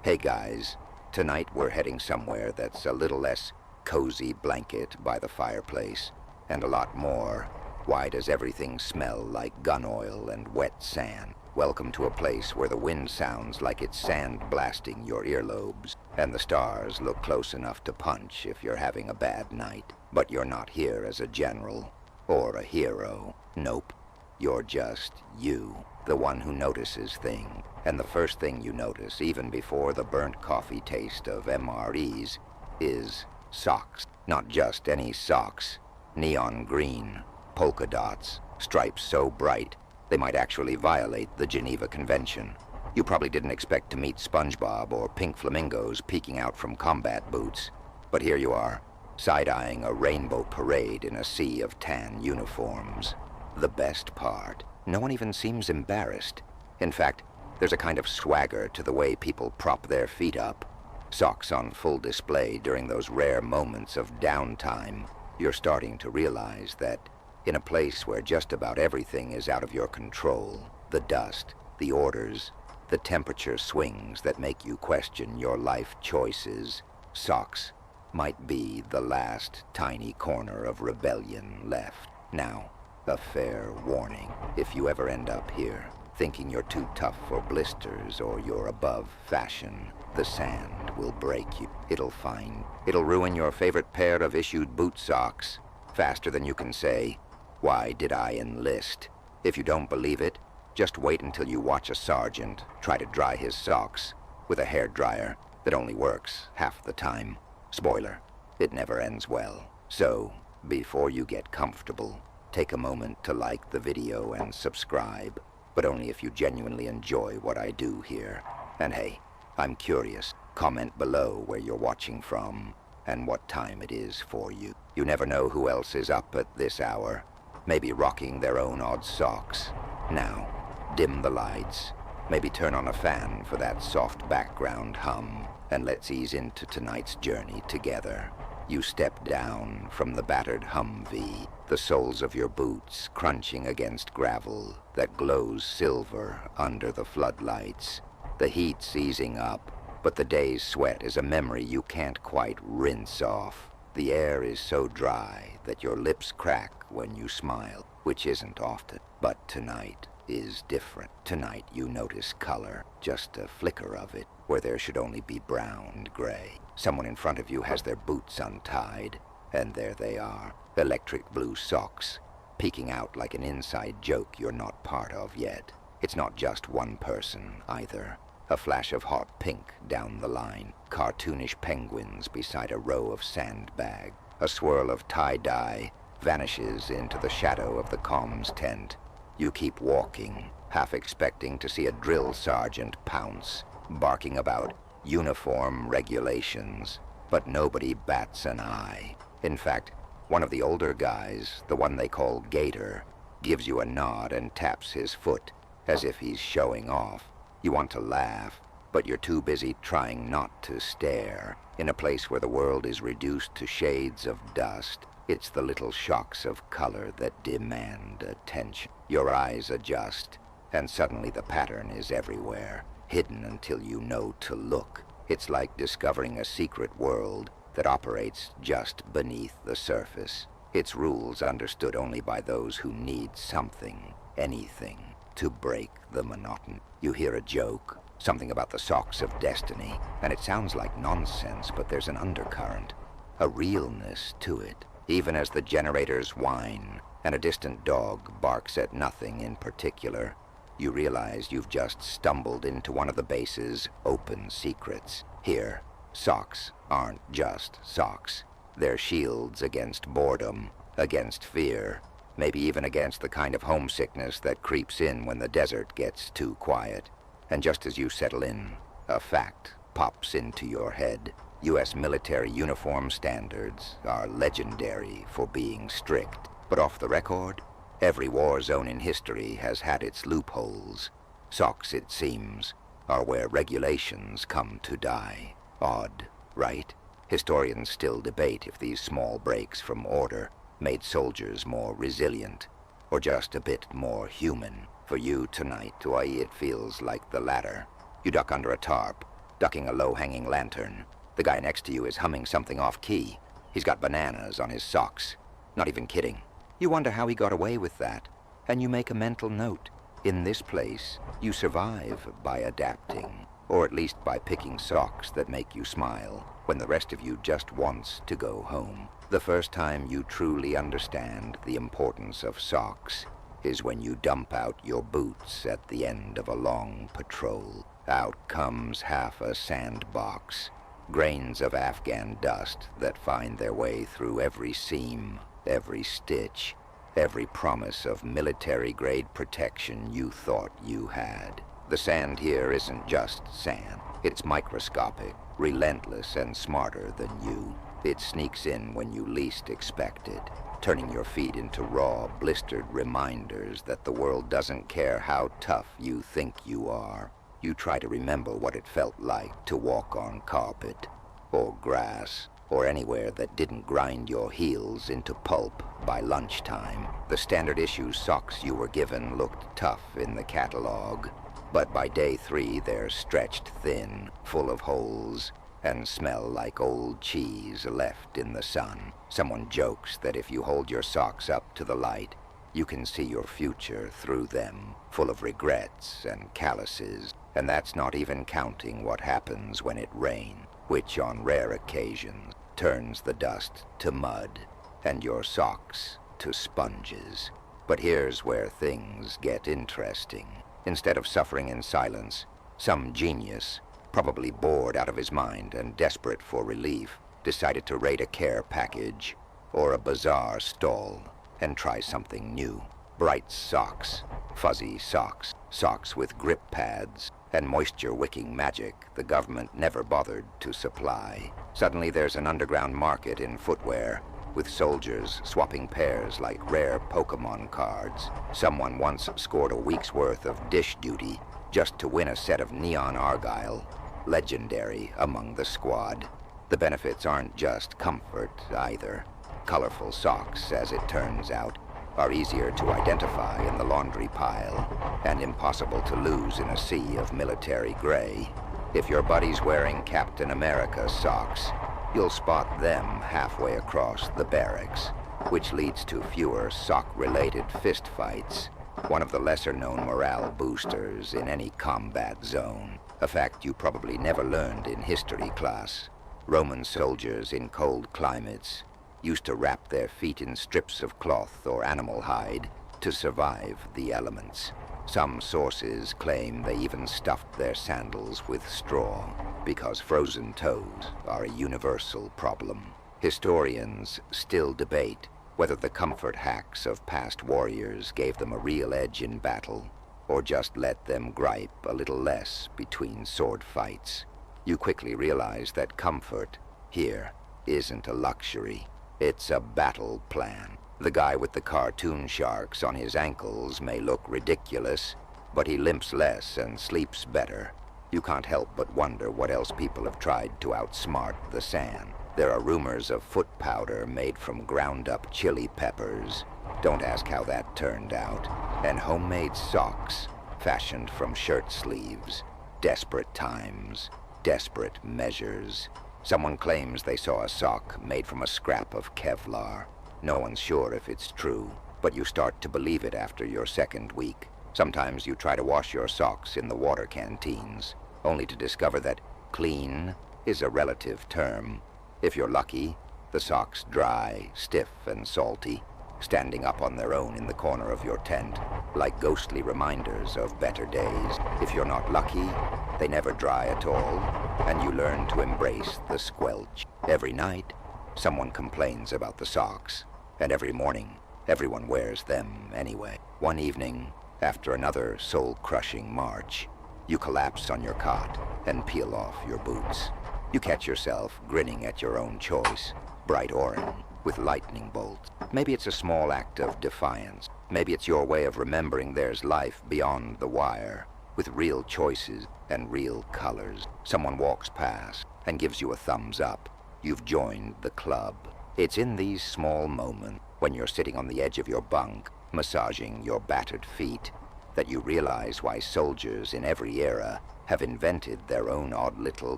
Hey guys, tonight we're heading somewhere that's a little less cozy blanket by the fireplace, and a lot more, why does everything smell like gun oil and wet sand? Welcome to a place where the wind sounds like it's sand blasting your earlobes, and the stars look close enough to punch if you're having a bad night. But you're not here as a general, or a hero. Nope. You're just you, the one who notices things. And the first thing you notice, even before the burnt coffee taste of MREs, is socks. Not just any socks. Neon green, polka dots, stripes so bright they might actually violate the Geneva Convention. You probably didn't expect to meet SpongeBob or pink flamingos peeking out from combat boots. But here you are, side-eyeing a rainbow parade in a sea of tan uniforms. The best part, no one even seems embarrassed. In fact, there's a kind of swagger to the way people prop their feet up. Socks on full display during those rare moments of downtime. You're starting to realize that in a place where just about everything is out of your control, the dust, the orders, the temperature swings that make you question your life choices, socks might be the last tiny corner of rebellion left. Now, a fair warning, if you ever end up here, thinking you're too tough for blisters or you're above fashion, the sand will break you. It'll ruin your favorite pair of issued boot socks faster than you can say, "Why did I enlist?" If you don't believe it, just wait until you watch a sergeant try to dry his socks with a hairdryer that only works half the time. Spoiler, it never ends well. So, before you get comfortable, take a moment to like the video and subscribe, but only if you genuinely enjoy what I do here. And hey, I'm curious. Comment below where you're watching from and what time it is for you. You never know who else is up at this hour, maybe rocking their own odd socks. Now, dim the lights, maybe turn on a fan for that soft background hum, and let's ease into tonight's journey together. You step down from the battered Humvee, the soles of your boots crunching against gravel that glows silver under the floodlights. The heat's easing up, but the day's sweat is a memory you can't quite rinse off. The air is so dry that your lips crack when you smile, which isn't often. But tonight is different. Tonight you notice color, just a flicker of it, where there should only be brown and gray. Someone in front of you has their boots untied, and there they are, electric blue socks, peeking out like an inside joke you're not part of yet. It's not just one person, either. A flash of hot pink down the line, cartoonish penguins beside a row of sandbags. A swirl of tie-dye vanishes into the shadow of the comms tent. You keep walking, half expecting to see a drill sergeant pounce, barking about uniform regulations, but nobody bats an eye. In fact, one of the older guys, the one they call Gator, gives you a nod and taps his foot as if he's showing off. You want to laugh, but you're too busy trying not to stare. In a place where the world is reduced to shades of dust, it's the little shocks of color that demand attention. Your eyes adjust, and suddenly the pattern is everywhere, hidden until you know to look. It's like discovering a secret world that operates just beneath the surface. Its rules understood only by those who need something, anything, to break the monotony. You hear a joke, something about the socks of destiny, and it sounds like nonsense, but there's an undercurrent, a realness to it. Even as the generators whine and a distant dog barks at nothing in particular, you realize you've just stumbled into one of the base's open secrets. Here, socks aren't just socks. They're shields against boredom, against fear, maybe even against the kind of homesickness that creeps in when the desert gets too quiet. And just as you settle in, a fact pops into your head. U.S. military uniform standards are legendary for being strict, but off the record, every war zone in history has had its loopholes. Socks, it seems, are where regulations come to die. Odd, right? Historians still debate if these small breaks from order made soldiers more resilient, or just a bit more human. For you tonight, it feels like the latter. You duck under a tarp, ducking a low-hanging lantern. The guy next to you is humming something off-key. He's got bananas on his socks. Not even kidding. You wonder how he got away with that. And you make a mental note. In this place, you survive by adapting. Or at least by picking socks that make you smile when the rest of you just wants to go home. The first time you truly understand the importance of socks is when you dump out your boots at the end of a long patrol. Out comes half a sandbox. Grains of Afghan dust that find their way through every seam, every stitch, every promise of military-grade protection you thought you had. The sand here isn't just sand. It's microscopic, relentless, and smarter than you. It sneaks in when you least expect it, turning your feet into raw, blistered reminders that the world doesn't care how tough you think you are. You try to remember what it felt like to walk on carpet, or grass, or anywhere that didn't grind your heels into pulp by lunchtime. The standard issue socks you were given looked tough in the catalog, but by day 3 they're stretched thin, full of holes, and smell like old cheese left in the sun. Someone jokes that if you hold your socks up to the light, you can see your future through them, full of regrets and calluses, and that's not even counting what happens when it rains, which on rare occasions turns the dust to mud and your socks to sponges. But here's where things get interesting. Instead of suffering in silence, some genius, probably bored out of his mind and desperate for relief, decided to raid a care package or a bazaar stall and try something new. Bright socks, fuzzy socks, socks with grip pads, and moisture-wicking magic the government never bothered to supply. Suddenly there's an underground market in footwear, with soldiers swapping pairs like rare Pokemon cards. Someone once scored a week's worth of dish duty just to win a set of neon argyle, legendary among the squad. The benefits aren't just comfort either. Colorful socks, as it turns out, are easier to identify in the laundry pile and impossible to lose in a sea of military gray. If your buddy's wearing Captain America socks, you'll spot them halfway across the barracks, which leads to fewer sock-related fistfights, one of the lesser-known morale boosters in any combat zone, a fact you probably never learned in history class. Roman soldiers in cold climates used to wrap their feet in strips of cloth or animal hide to survive the elements. Some sources claim they even stuffed their sandals with straw, because frozen toes are a universal problem. Historians still debate whether the comfort hacks of past warriors gave them a real edge in battle, or just let them gripe a little less between sword fights. You quickly realize that comfort here isn't a luxury. It's a battle plan. The guy with the cartoon sharks on his ankles may look ridiculous, but he limps less and sleeps better. You can't help but wonder what else people have tried to outsmart the sand. There are rumors of foot powder made from ground-up chili peppers. Don't ask how that turned out. And homemade socks fashioned from shirt sleeves. Desperate times, desperate measures. Someone claims they saw a sock made from a scrap of Kevlar. No one's sure if it's true, but you start to believe it after your second week. Sometimes you try to wash your socks in the water canteens, only to discover that clean is a relative term. If you're lucky, the socks dry, stiff and salty, standing up on their own in the corner of your tent, like ghostly reminders of better days. If you're not lucky, they never dry at all, and you learn to embrace the squelch. Every night, someone complains about the socks, and every morning, everyone wears them anyway. One evening, after another soul-crushing march, you collapse on your cot and peel off your boots. You catch yourself grinning at your own choice, bright orange, with lightning bolts. Maybe it's a small act of defiance. Maybe it's your way of remembering there's life beyond the wire, with real choices and real colors. Someone walks past and gives you a thumbs up. You've joined the club. It's in these small moments, when you're sitting on the edge of your bunk, massaging your battered feet, that you realize why soldiers in every era have invented their own odd little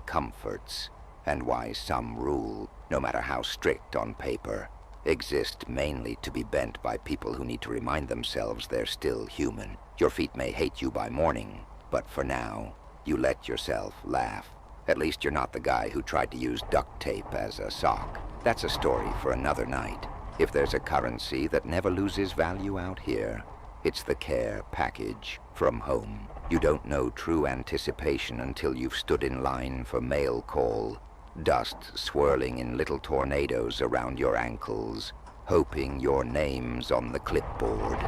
comforts, and why some rule, no matter how strict on paper, exist mainly to be bent by people who need to remind themselves they're still human. Your feet may hate you by morning, but for now, you let yourself laugh. At least you're not the guy who tried to use duct tape as a sock. That's a story for another night. If there's a currency that never loses value out here, it's the care package from home. You don't know true anticipation until you've stood in line for mail call, dust swirling in little tornadoes around your ankles, hoping your name's on the clipboard.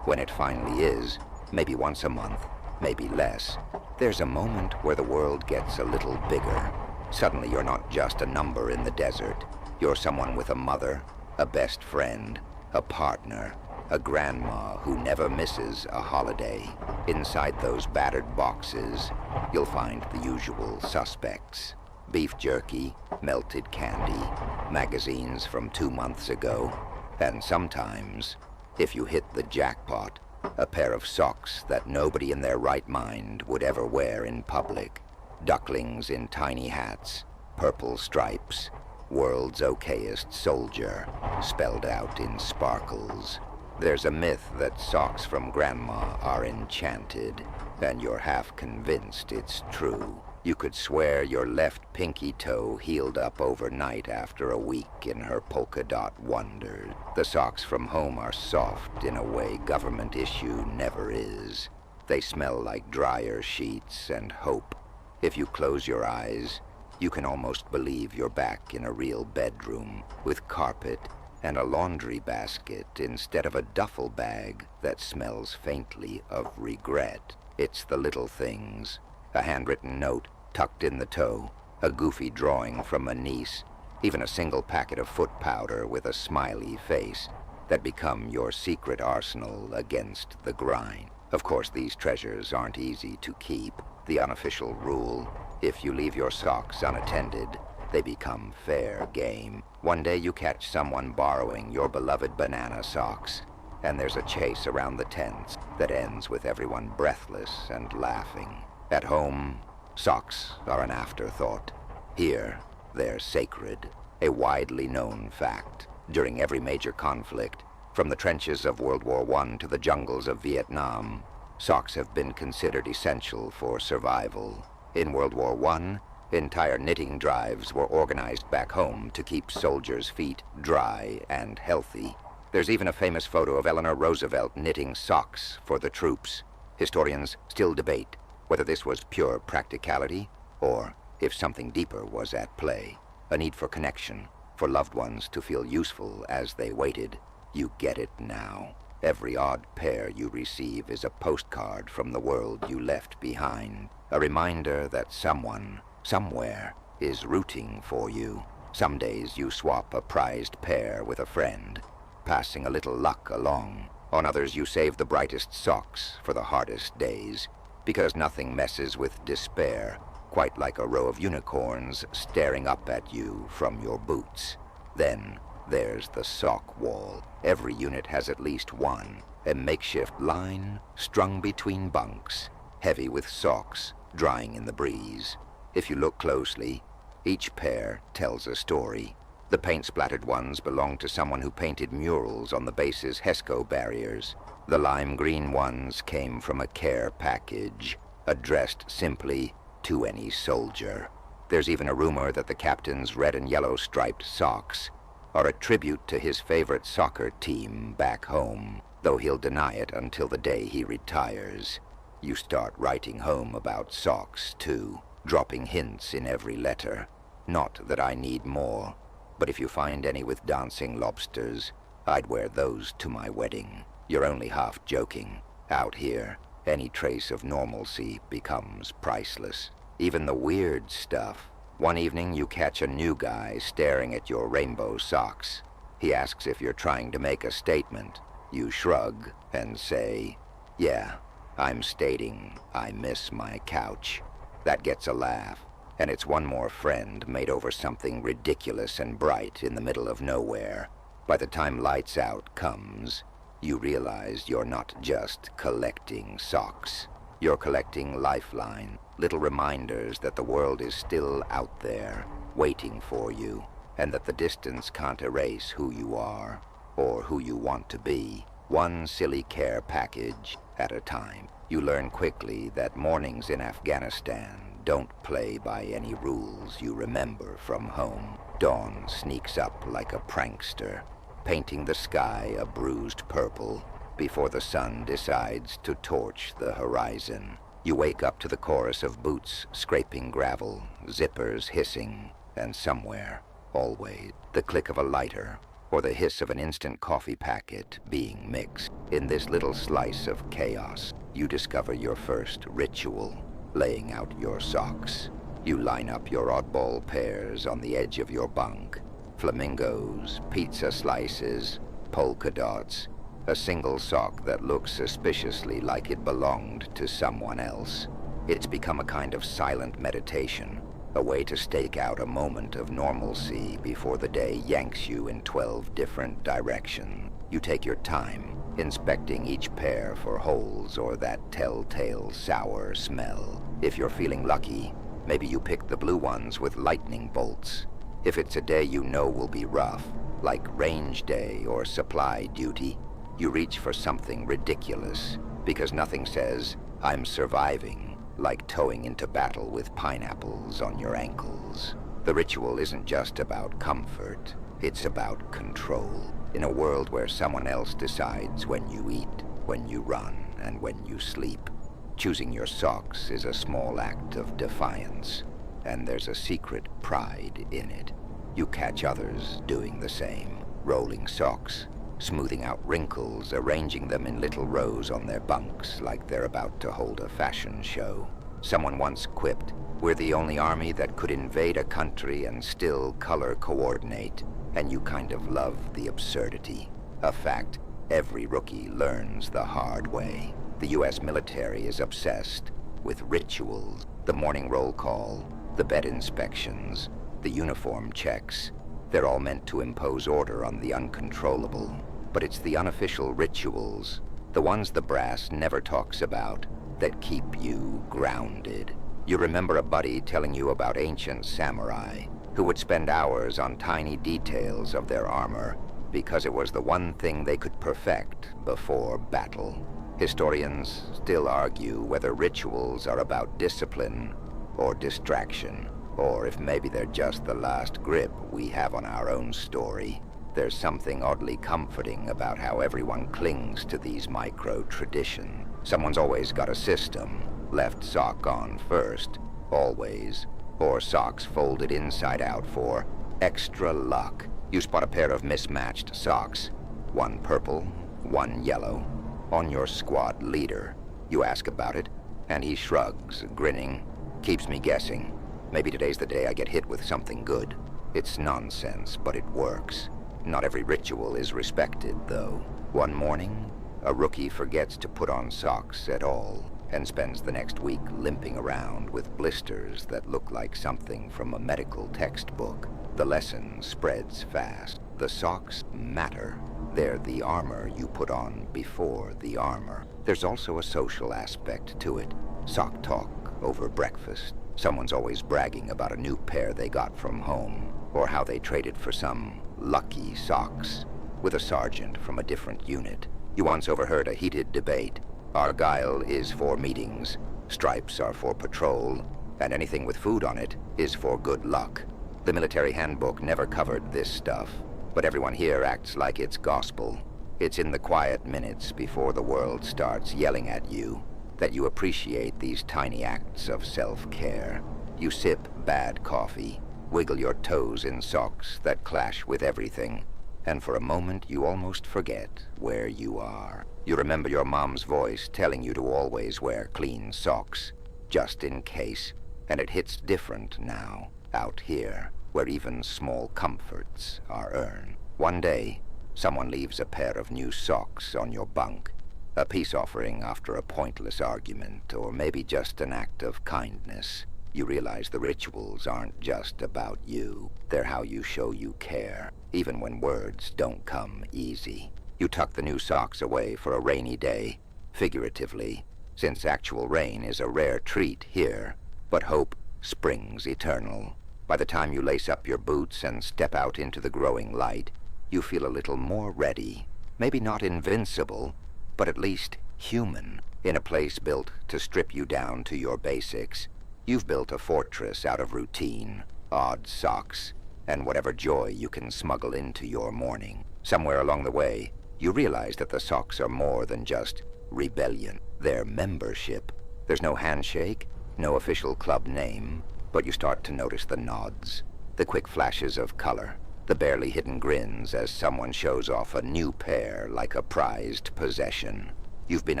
When it finally is, maybe once a month, maybe less, there's a moment where the world gets a little bigger. Suddenly you're not just a number in the desert. You're someone with a mother, a best friend, a partner, a grandma who never misses a holiday. Inside those battered boxes, you'll find the usual suspects. Beef jerky, melted candy, magazines from 2 months ago, and sometimes, if you hit the jackpot, a pair of socks that nobody in their right mind would ever wear in public. Ducklings in tiny hats, purple stripes, world's okayest soldier, spelled out in sparkles. There's a myth that socks from grandma are enchanted, and you're half convinced it's true. You could swear your left pinky toe healed up overnight after a week in her polka dot wonders. The socks from home are soft in a way government issue never is. They smell like dryer sheets and hope. If you close your eyes, you can almost believe you're back in a real bedroom with carpet and a laundry basket instead of a duffel bag that smells faintly of regret. It's the little things. A handwritten note tucked in the toe, a goofy drawing from a niece, even a single packet of foot powder with a smiley face that become your secret arsenal against the grind. Of course, these treasures aren't easy to keep. The unofficial rule, if you leave your socks unattended, they become fair game. One day you catch someone borrowing your beloved banana socks, and there's a chase around the tents that ends with everyone breathless and laughing. At home, socks are an afterthought. Here, they're sacred, a widely known fact. During every major conflict, from the trenches of World War I to the jungles of Vietnam, socks have been considered essential for survival. In World War I, entire knitting drives were organized back home to keep soldiers' feet dry and healthy. There's even a famous photo of Eleanor Roosevelt knitting socks for the troops. Historians still debate whether this was pure practicality or if something deeper was at play. A need for connection, for loved ones to feel useful as they waited. You get it now. Every odd pair you receive is a postcard from the world you left behind. A reminder that someone, somewhere, is rooting for you. Some days you swap a prized pair with a friend, passing a little luck along. On others you save the brightest socks for the hardest days, because nothing messes with despair quite like a row of unicorns staring up at you from your boots. Then there's the sock wall. Every unit has at least one, a makeshift line strung between bunks, heavy with socks drying in the breeze. If you look closely, each pair tells a story. The paint-splattered ones belong to someone who painted murals on the base's HESCO barriers. The lime green ones came from a care package, addressed simply to any soldier. There's even a rumor that the captain's red and yellow striped socks are a tribute to his favorite soccer team back home, though he'll deny it until the day he retires. You start writing home about socks, too, dropping hints in every letter. Not that I need more, but if you find any with dancing lobsters, I'd wear those to my wedding. You're only half joking. Out here, any trace of normalcy becomes priceless. Even the weird stuff. One evening you catch a new guy staring at your rainbow socks. He asks if you're trying to make a statement. You shrug and say, "Yeah, I'm stating I miss my couch." That gets a laugh, and it's one more friend made over something ridiculous and bright in the middle of nowhere. By the time lights out comes, you realize you're not just collecting socks. You're collecting lifeline, little reminders that the world is still out there, waiting for you, and that the distance can't erase who you are, or who you want to be, one silly care package at a time. You learn quickly that mornings in Afghanistan don't play by any rules you remember from home. Dawn sneaks up like a prankster, painting the sky a bruised purple before the sun decides to torch the horizon. You wake up to the chorus of boots scraping gravel, zippers hissing, and somewhere, always, the click of a lighter or the hiss of an instant coffee packet being mixed. In this little slice of chaos, you discover your first ritual, laying out your socks. You line up your oddball pairs on the edge of your bunk. Flamingos, pizza slices, polka dots, a single sock that looks suspiciously like it belonged to someone else. It's become a kind of silent meditation, a way to stake out a moment of normalcy before the day yanks you in 12 different directions. You take your time, inspecting each pair for holes or that telltale sour smell. If you're feeling lucky, maybe you pick the blue ones with lightning bolts. If it's a day you know will be rough, like range day or supply duty, you reach for something ridiculous, because nothing says, "I'm surviving," like towing into battle with pineapples on your ankles. The ritual isn't just about comfort, it's about control. In a world where someone else decides when you eat, when you run, and when you sleep, choosing your socks is a small act of defiance, and there's a secret pride in it. You catch others doing the same, rolling socks, smoothing out wrinkles, arranging them in little rows on their bunks like they're about to hold a fashion show. Someone once quipped, "We're the only army that could invade a country and still color coordinate," and you kind of love the absurdity. A fact every rookie learns the hard way. The US military is obsessed with rituals. The morning roll call, the bed inspections, the uniform checks. They're all meant to impose order on the uncontrollable. But it's the unofficial rituals, the ones the brass never talks about, that keep you grounded. You remember a buddy telling you about ancient samurai who would spend hours on tiny details of their armor because it was the one thing they could perfect before battle. Historians still argue whether rituals are about discipline or distraction, or if maybe they're just the last grip we have on our own story. There's something oddly comforting about how everyone clings to these micro-traditions. Someone's always got a system. Left sock on first, always. Or socks folded inside out for extra luck. You spot a pair of mismatched socks. One purple, one yellow. On your squad leader. You ask about it, and he shrugs, grinning. Keeps me guessing. Maybe today's the day I get hit with something good. It's nonsense, but it works. Not every ritual is respected, though. One morning, a rookie forgets to put on socks at all, and spends the next week limping around with blisters that look like something from a medical textbook. The lesson spreads fast. The socks matter. They're the armor you put on before the armor. There's also a social aspect to it. Sock talk over breakfast. Someone's always bragging about a new pair they got from home, or how they traded for some lucky socks with a sergeant from a different unit. You once overheard a heated debate. Argyle is for meetings, stripes are for patrol, and anything with food on it is for good luck. The military handbook never covered this stuff, but everyone here acts like it's gospel. It's in the quiet minutes before the world starts yelling at you that you appreciate these tiny acts of self-care. You sip bad coffee, wiggle your toes in socks that clash with everything, and for a moment you almost forget where you are. You remember your mom's voice telling you to always wear clean socks, just in case, and it hits different now, out here, where even small comforts are earned. One day, someone leaves a pair of new socks on your bunk, a peace offering after a pointless argument, or maybe just an act of kindness. You realize the rituals aren't just about you. They're how you show you care, even when words don't come easy. You tuck the new socks away for a rainy day, figuratively, since actual rain is a rare treat here, but hope springs eternal. By the time you lace up your boots and step out into the growing light, you feel a little more ready, maybe not invincible, but at least human, in a place built to strip you down to your basics. You've built a fortress out of routine, odd socks, and whatever joy you can smuggle into your morning. Somewhere along the way, you realize that the socks are more than just rebellion. They're membership. There's no handshake, no official club name, but you start to notice the nods, the quick flashes of color, the barely hidden grins as someone shows off a new pair like a prized possession. You've been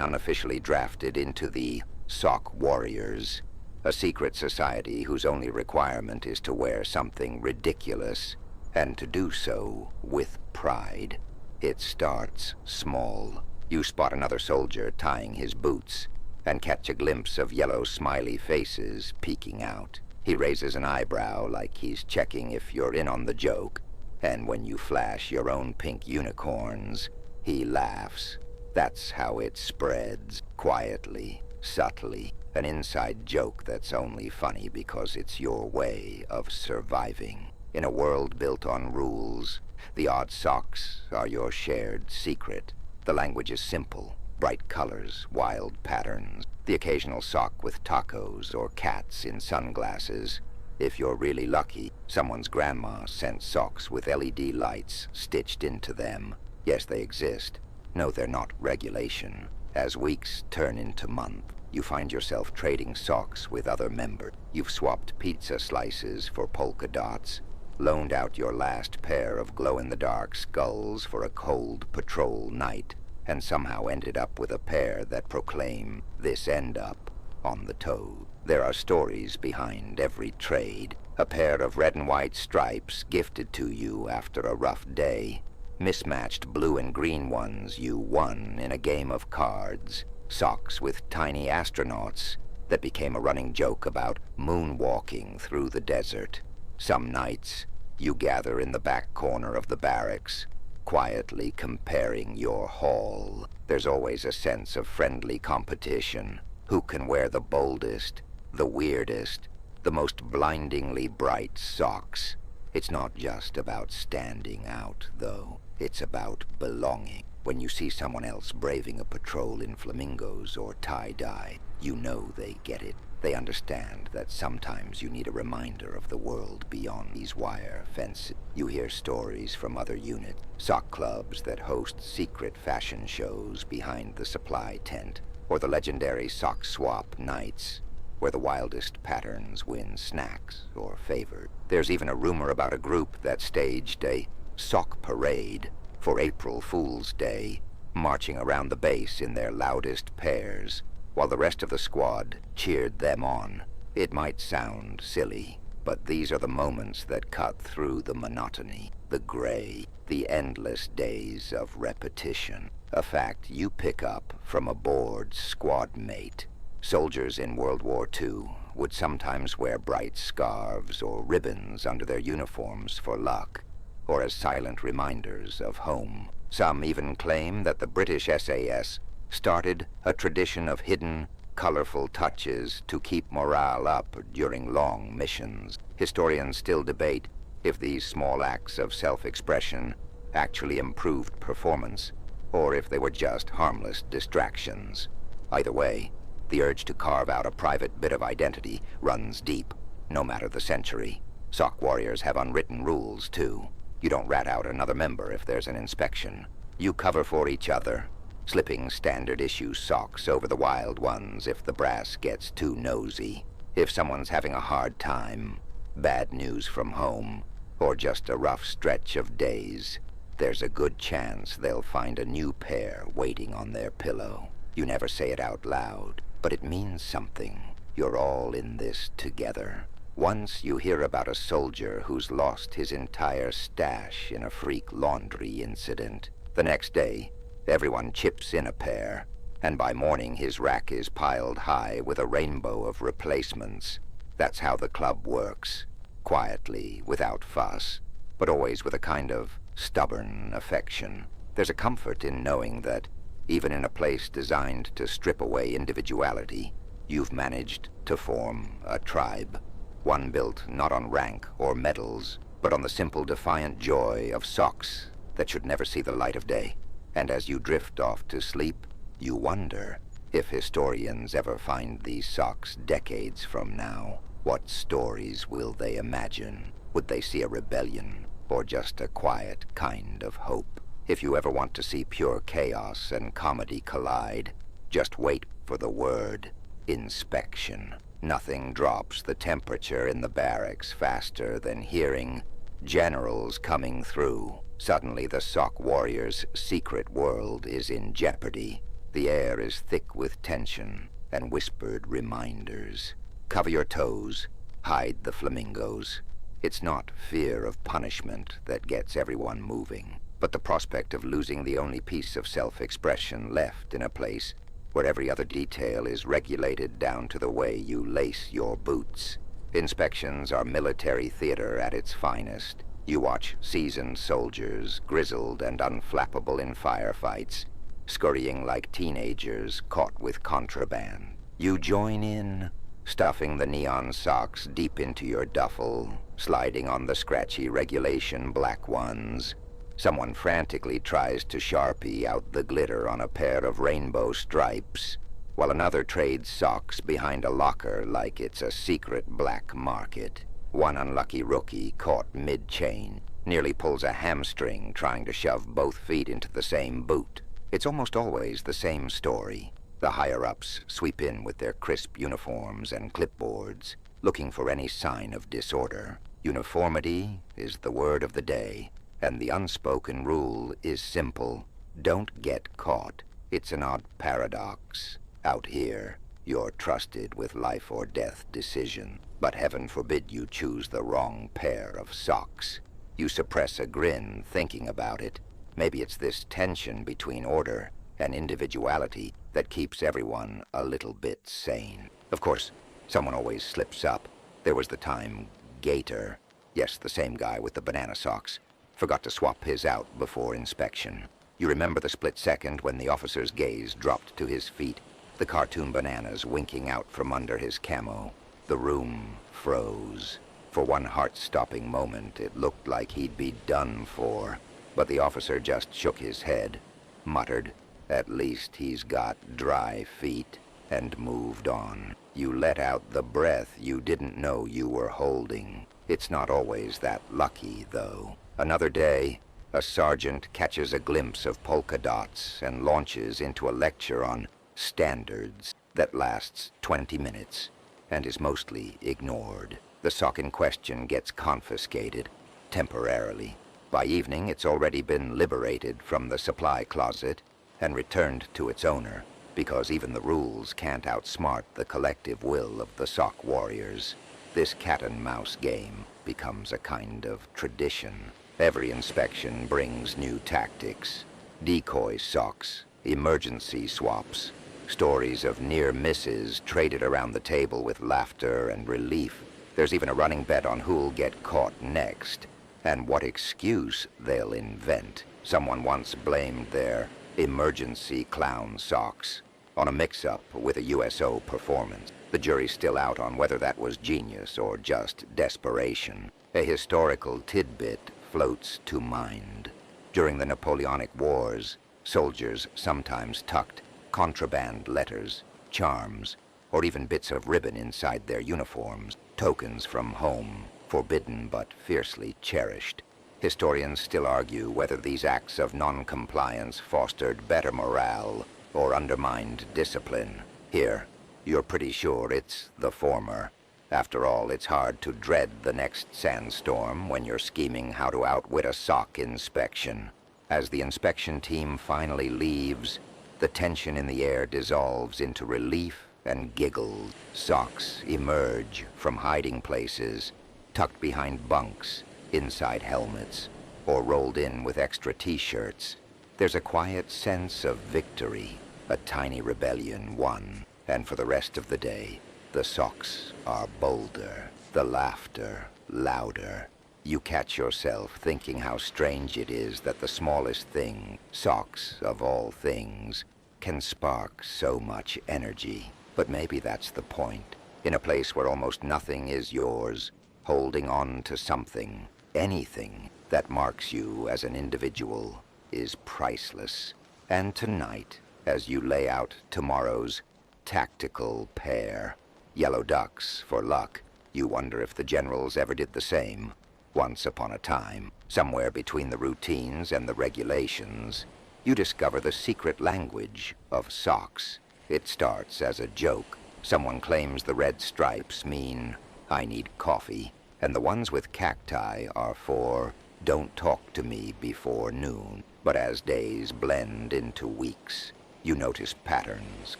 unofficially drafted into the Sock Warriors, a secret society whose only requirement is to wear something ridiculous, and to do so with pride. It starts small. You spot another soldier tying his boots, and catch a glimpse of yellow smiley faces peeking out. He raises an eyebrow like he's checking if you're in on the joke, and when you flash your own pink unicorns, he laughs. That's how it spreads, quietly, subtly, an inside joke that's only funny because it's your way of surviving. In a world built on rules, the odd socks are your shared secret. The language is simple, bright colors, wild patterns, the occasional sock with tacos or cats in sunglasses. If you're really lucky, someone's grandma sent socks with LED lights stitched into them. Yes, they exist. No, they're not regulation. As weeks turn into months, you find yourself trading socks with other members. You've swapped pizza slices for polka dots, loaned out your last pair of glow-in-the-dark skulls for a cold patrol night, and somehow ended up with a pair that proclaim this end up on the toe. There are stories behind every trade. A pair of red and white stripes gifted to you after a rough day. Mismatched blue and green ones you won in a game of cards. Socks with tiny astronauts that became a running joke about moonwalking through the desert. Some nights, you gather in the back corner of the barracks, quietly comparing your haul. There's always a sense of friendly competition. Who can wear the boldest, the weirdest, the most blindingly bright socks? It's not just about standing out, though. It's about belonging. When you see someone else braving a patrol in flamingos or tie-dye, you know they get it. They understand that sometimes you need a reminder of the world beyond these wire fences. You hear stories from other units, sock clubs that host secret fashion shows behind the supply tent, or the legendary sock swap nights, where the wildest patterns win snacks or favors. There's even a rumor about a group that staged a sock parade for April Fool's Day, marching around the base in their loudest pairs, while the rest of the squad cheered them on. It might sound silly, but these are the moments that cut through the monotony, the gray, the endless days of repetition. A fact you pick up from a bored squad mate. Soldiers in World War II would sometimes wear bright scarves or ribbons under their uniforms for luck, or as silent reminders of home. Some even claim that the British SAS started a tradition of hidden, colorful touches to keep morale up during long missions. Historians still debate if these small acts of self-expression actually improved performance, or if they were just harmless distractions. Either way, the urge to carve out a private bit of identity runs deep, no matter the century. Sock warriors have unwritten rules, too. You don't rat out another member if there's an inspection. You cover for each other, slipping standard-issue socks over the wild ones if the brass gets too nosy. If someone's having a hard time, bad news from home, or just a rough stretch of days, there's a good chance they'll find a new pair waiting on their pillow. You never say it out loud, but it means something. You're all in this together. Once you hear about a soldier who's lost his entire stash in a freak laundry incident. The next day, everyone chips in a pair, and by morning his rack is piled high with a rainbow of replacements. That's how the club works. Quietly, without fuss, but always with a kind of stubborn affection. There's a comfort in knowing that, even in a place designed to strip away individuality, you've managed to form a tribe. One built not on rank or medals, but on the simple defiant joy of socks that should never see the light of day. And as you drift off to sleep, you wonder if historians ever find these socks decades from now. What stories will they imagine? Would they see a rebellion, or just a quiet kind of hope? If you ever want to see pure chaos and comedy collide, just wait for the word inspection. Nothing drops the temperature in the barracks faster than hearing generals coming through. Suddenly the sock warrior's secret world is in jeopardy. The air is thick with tension and whispered reminders. Cover your toes, hide the flamingos. It's not fear of punishment that gets everyone moving, but the prospect of losing the only piece of self-expression left in a place where every other detail is regulated down to the way you lace your boots. Inspections are military theater at its finest. You watch seasoned soldiers, grizzled and unflappable in firefights, scurrying like teenagers caught with contraband. You join in, stuffing the neon socks deep into your duffel, sliding on the scratchy regulation black ones. Someone frantically tries to Sharpie out the glitter on a pair of rainbow stripes, while another trades socks behind a locker like it's a secret black market. One unlucky rookie caught mid-chain nearly pulls a hamstring trying to shove both feet into the same boot. It's almost always the same story. The higher-ups sweep in with their crisp uniforms and clipboards, looking for any sign of disorder. Uniformity is the word of the day, and the unspoken rule is simple. Don't get caught. It's an odd paradox. Out here, you're trusted with life or death decision, but heaven forbid you choose the wrong pair of socks. You suppress a grin thinking about it. Maybe it's this tension between order and individuality that keeps everyone a little bit sane. Of course, someone always slips up. There was the time Gator, yes, the same guy with the banana socks, forgot to swap his out before inspection. You remember the split second when the officer's gaze dropped to his feet, the cartoon bananas winking out from under his camo. The room froze. For one heart-stopping moment, it looked like he'd be done for. But the officer just shook his head, muttered, "At least he's got dry feet," and moved on. You let out the breath you didn't know you were holding. It's not always that lucky, though. Another day, a sergeant catches a glimpse of polka dots and launches into a lecture on standards that lasts 20 minutes and is mostly ignored. The sock in question gets confiscated, temporarily. By evening, it's already been liberated from the supply closet and returned to its owner, because even the rules can't outsmart the collective will of the sock warriors. This cat-and-mouse game becomes a kind of tradition. Every inspection brings new tactics. Decoy socks, emergency swaps, stories of near misses traded around the table with laughter and relief. There's even a running bet on who'll get caught next, and what excuse they'll invent. Someone once blamed their emergency clown socks on a mix-up with a USO performance. The jury's still out on whether that was genius or just desperation. A historical tidbit floats to mind. During the Napoleonic Wars, soldiers sometimes tucked contraband letters, charms, or even bits of ribbon inside their uniforms, tokens from home, forbidden but fiercely cherished. Historians still argue whether these acts of non-compliance fostered better morale or undermined discipline. Here, you're pretty sure it's the former. After all, it's hard to dread the next sandstorm when you're scheming how to outwit a sock inspection. As the inspection team finally leaves, the tension in the air dissolves into relief and giggles. Socks emerge from hiding places, tucked behind bunks, inside helmets, or rolled in with extra t-shirts. There's a quiet sense of victory, a tiny rebellion won, and for the rest of the day, the socks are bolder, the laughter louder, You catch yourself thinking how strange it is that the smallest thing, socks of all things, can spark so much energy. But maybe that's the point. In a place where almost nothing is yours, holding on to something, anything, that marks you as an individual is priceless. And tonight, as you lay out tomorrow's tactical pair, yellow ducks for luck, you wonder if the generals ever did the same. Once upon a time, somewhere between the routines and the regulations, you discover the secret language of socks. It starts as a joke. Someone claims the red stripes mean, I need coffee, and the ones with cacti are for, don't talk to me before noon. But as days blend into weeks, you notice patterns,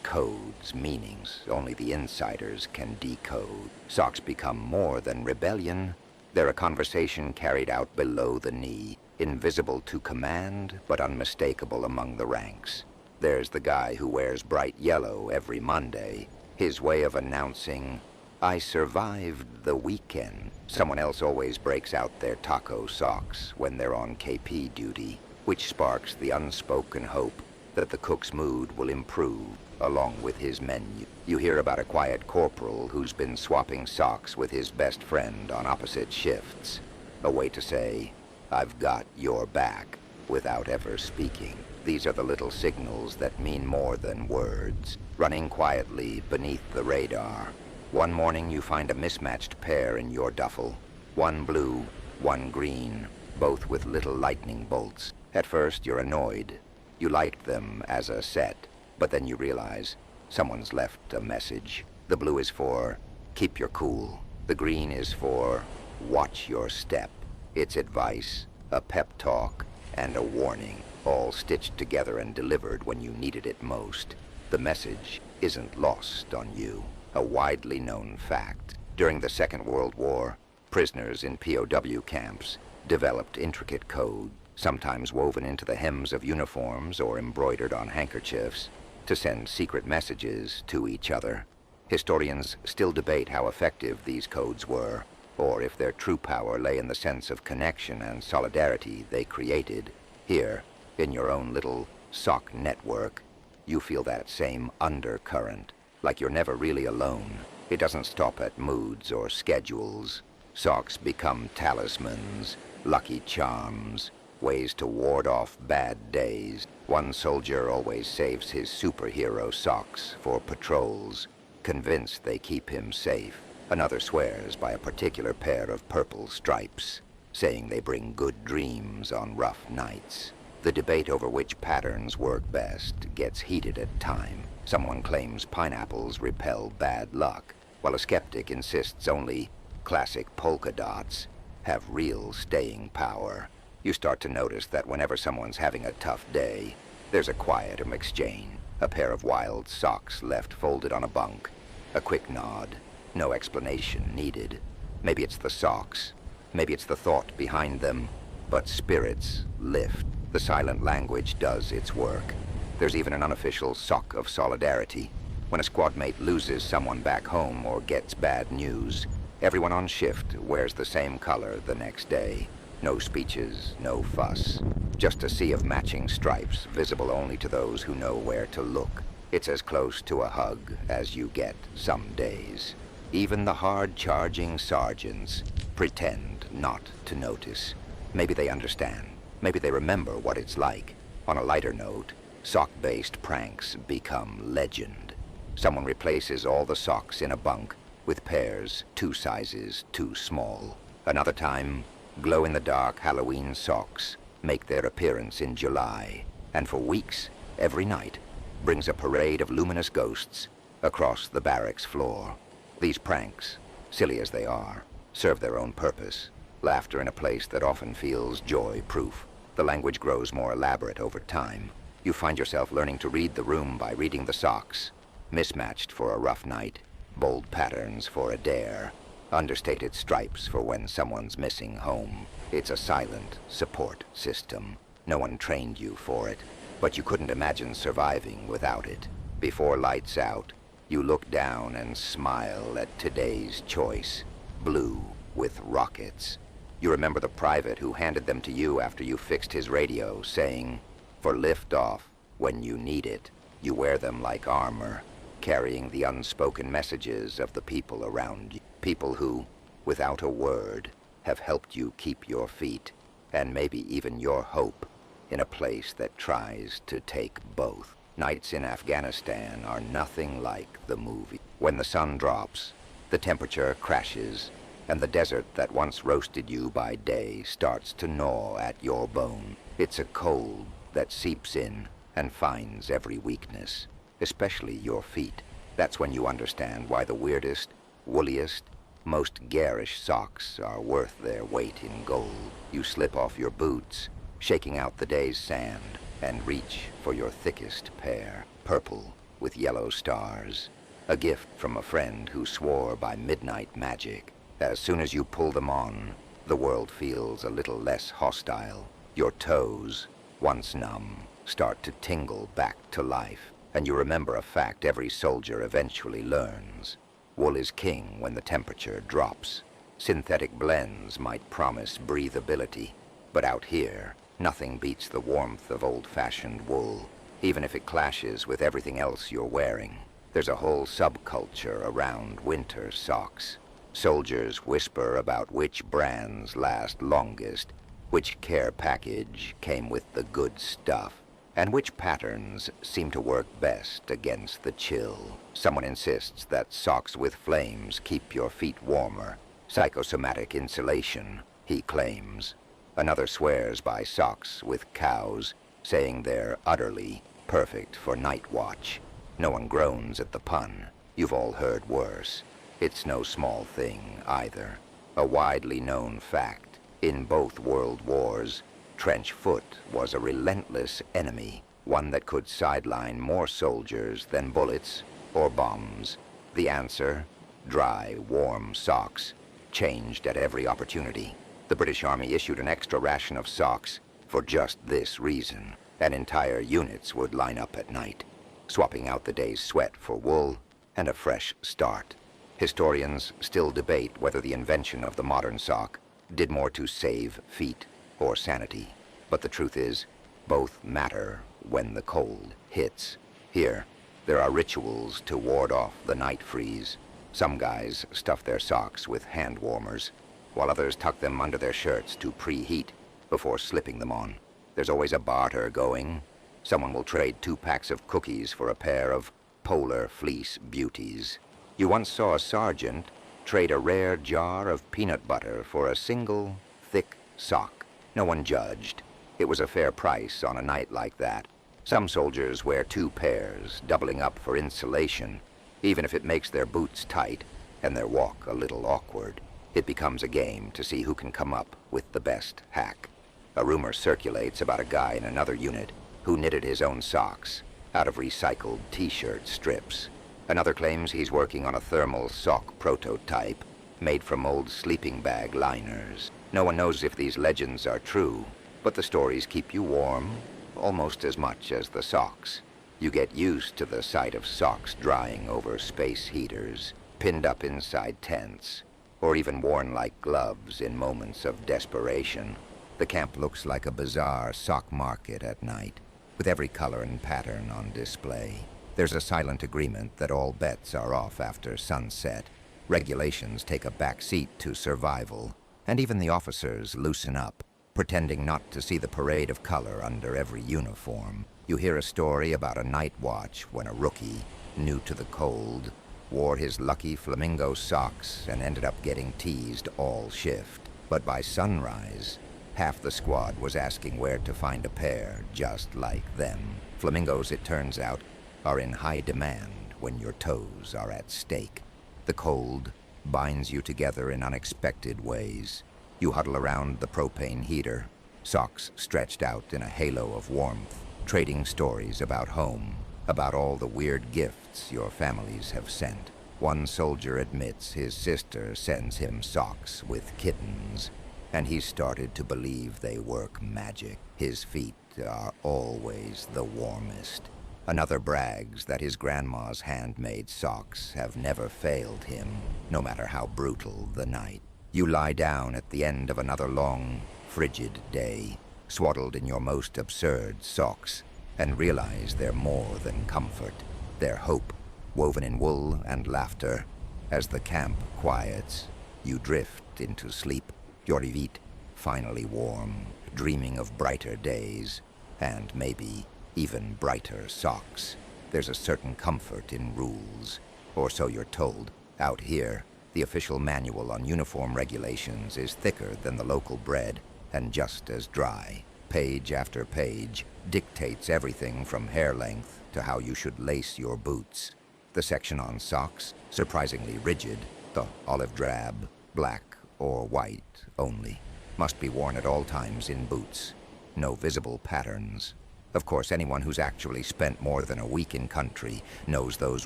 codes, meanings only the insiders can decode. Socks become more than rebellion. They're a conversation carried out below the knee, invisible to command, but unmistakable among the ranks. There's the guy who wears bright yellow every Monday, his way of announcing, I survived the weekend. Someone else always breaks out their taco socks when they're on KP duty, which sparks the unspoken hope that the cook's mood will improve along with his menu. You hear about a quiet corporal who's been swapping socks with his best friend on opposite shifts. A way to say, I've got your back, without ever speaking. These are the little signals that mean more than words, running quietly beneath the radar. One morning you find a mismatched pair in your duffel. One blue, one green, both with little lightning bolts. At first you're annoyed. You liked them as a set, but then you realize someone's left a message. The blue is for, keep your cool. The green is for, watch your step. It's advice, a pep talk, and a warning, all stitched together and delivered when you needed it most. The message isn't lost on you. A widely known fact. During the Second World War, prisoners in POW camps developed intricate code, sometimes woven into the hems of uniforms or embroidered on handkerchiefs, to send secret messages to each other. Historians still debate how effective these codes were, or if their true power lay in the sense of connection and solidarity they created. Here, in your own little sock network, you feel that same undercurrent, like you're never really alone. It doesn't stop at moods or schedules. Socks become talismans, lucky charms, ways to ward off bad days. One soldier always saves his superhero socks for patrols, convinced they keep him safe. Another swears by a particular pair of purple stripes, saying they bring good dreams on rough nights. The debate over which patterns work best gets heated at times. Someone claims pineapples repel bad luck, while a skeptic insists only classic polka dots have real staying power. You start to notice that whenever someone's having a tough day, there's a quiet exchange, a pair of wild socks left folded on a bunk, a quick nod, no explanation needed. Maybe it's the socks, maybe it's the thought behind them, but spirits lift. The silent language does its work. There's even an unofficial sock of solidarity. When a squad mate loses someone back home or gets bad news, everyone on shift wears the same color the next day. No speeches, no fuss. Just a sea of matching stripes, visible only to those who know where to look. It's as close to a hug as you get some days. Even the hard-charging sergeants pretend not to notice. Maybe they understand. Maybe they remember what it's like. On a lighter note, sock-based pranks become legend. Someone replaces all the socks in a bunk with pairs 2 sizes too small. Another time, glow-in-the-dark Halloween socks make their appearance in July, and for weeks, every night, brings a parade of luminous ghosts across the barracks floor. These pranks, silly as they are, serve their own purpose. Laughter in a place that often feels joy-proof. The language grows more elaborate over time. You find yourself learning to read the room by reading the socks. Mismatched for a rough night, bold patterns for a dare, understated stripes for when someone's missing home. It's a silent support system. No one trained you for it, but you couldn't imagine surviving without it. Before lights out, you look down and smile at today's choice. Blue with rockets. You remember the private who handed them to you after you fixed his radio, saying, "For liftoff, when you need it, you wear them like armor," carrying the unspoken messages of the people around you. People who, without a word, have helped you keep your feet, and maybe even your hope, in a place that tries to take both. Nights in Afghanistan are nothing like the movie. When the sun drops, the temperature crashes, and the desert that once roasted you by day starts to gnaw at your bone. It's a cold that seeps in and finds every weakness, especially your feet. That's when you understand why the weirdest, woolliest, most garish socks are worth their weight in gold. You slip off your boots, shaking out the day's sand, and reach for your thickest pair, purple with yellow stars, a gift from a friend who swore by midnight magic. As soon as you pull them on, the world feels a little less hostile. Your toes, once numb, start to tingle back to life, and you remember a fact every soldier eventually learns. Wool is king when the temperature drops. Synthetic blends might promise breathability, but out here, nothing beats the warmth of old-fashioned wool, even if it clashes with everything else you're wearing. There's a whole subculture around winter socks. Soldiers whisper about which brands last longest, which care package came with the good stuff, and which patterns seem to work best against the chill. Someone insists that socks with flames keep your feet warmer. Psychosomatic insulation, he claims. Another swears by socks with cows, saying they're utterly perfect for night watch. No one groans at the pun. You've all heard worse. It's no small thing, either. A widely known fact. In both world wars, trench foot was a relentless enemy, one that could sideline more soldiers than bullets or bombs. The answer? Dry, warm socks, changed at every opportunity. The British Army issued an extra ration of socks for just this reason, and entire units would line up at night, swapping out the day's sweat for wool and a fresh start. Historians still debate whether the invention of the modern sock did more to save feet or sanity. But the truth is, both matter when the cold hits. Here, there are rituals to ward off the night freeze. Some guys stuff their socks with hand warmers, while others tuck them under their shirts to preheat before slipping them on. There's always a barter going. Someone will trade 2 packs of cookies for a pair of polar fleece beauties. You once saw a sergeant trade a rare jar of peanut butter for a single, thick sock. No one judged. It was a fair price on a night like that. Some soldiers wear 2 pairs, doubling up for insulation, even if it makes their boots tight and their walk a little awkward. It becomes a game to see who can come up with the best hack. A rumor circulates about a guy in another unit who knitted his own socks out of recycled t-shirt strips. Another claims he's working on a thermal sock prototype made from old sleeping bag liners. No one knows if these legends are true, but the stories keep you warm almost as much as the socks. You get used to the sight of socks drying over space heaters, pinned up inside tents, or even worn like gloves in moments of desperation. The camp looks like a bizarre sock market at night, with every color and pattern on display. There's a silent agreement that all bets are off after sunset. Regulations take a back seat to survival, and even the officers loosen up, pretending not to see the parade of color under every uniform. You hear a story about a night watch when a rookie, new to the cold, wore his lucky flamingo socks and ended up getting teased all shift. But by sunrise, half the squad was asking where to find a pair just like them. Flamingos, it turns out, are in high demand when your toes are at stake. The cold binds you together in unexpected ways. You huddle around the propane heater, socks stretched out in a halo of warmth, trading stories about home, about all the weird gifts your families have sent. One soldier admits his sister sends him socks with kittens, and he's started to believe they work magic. His feet are always the warmest. Another brags that his grandma's handmade socks have never failed him, no matter how brutal the night. You lie down at the end of another long, frigid day, swaddled in your most absurd socks, and realize they're more than comfort. They're hope, woven in wool and laughter. As the camp quiets, you drift into sleep, your feet finally warm, dreaming of brighter days, and maybe even brighter socks. There's a certain comfort in rules, or so you're told. Out here, the official manual on uniform regulations is thicker than the local bread and just as dry. Page after page dictates everything from hair length to how you should lace your boots. The section on socks, surprisingly rigid, the olive drab, black or white only, must be worn at all times in boots. No visible patterns. Of course, anyone who's actually spent more than a week in country knows those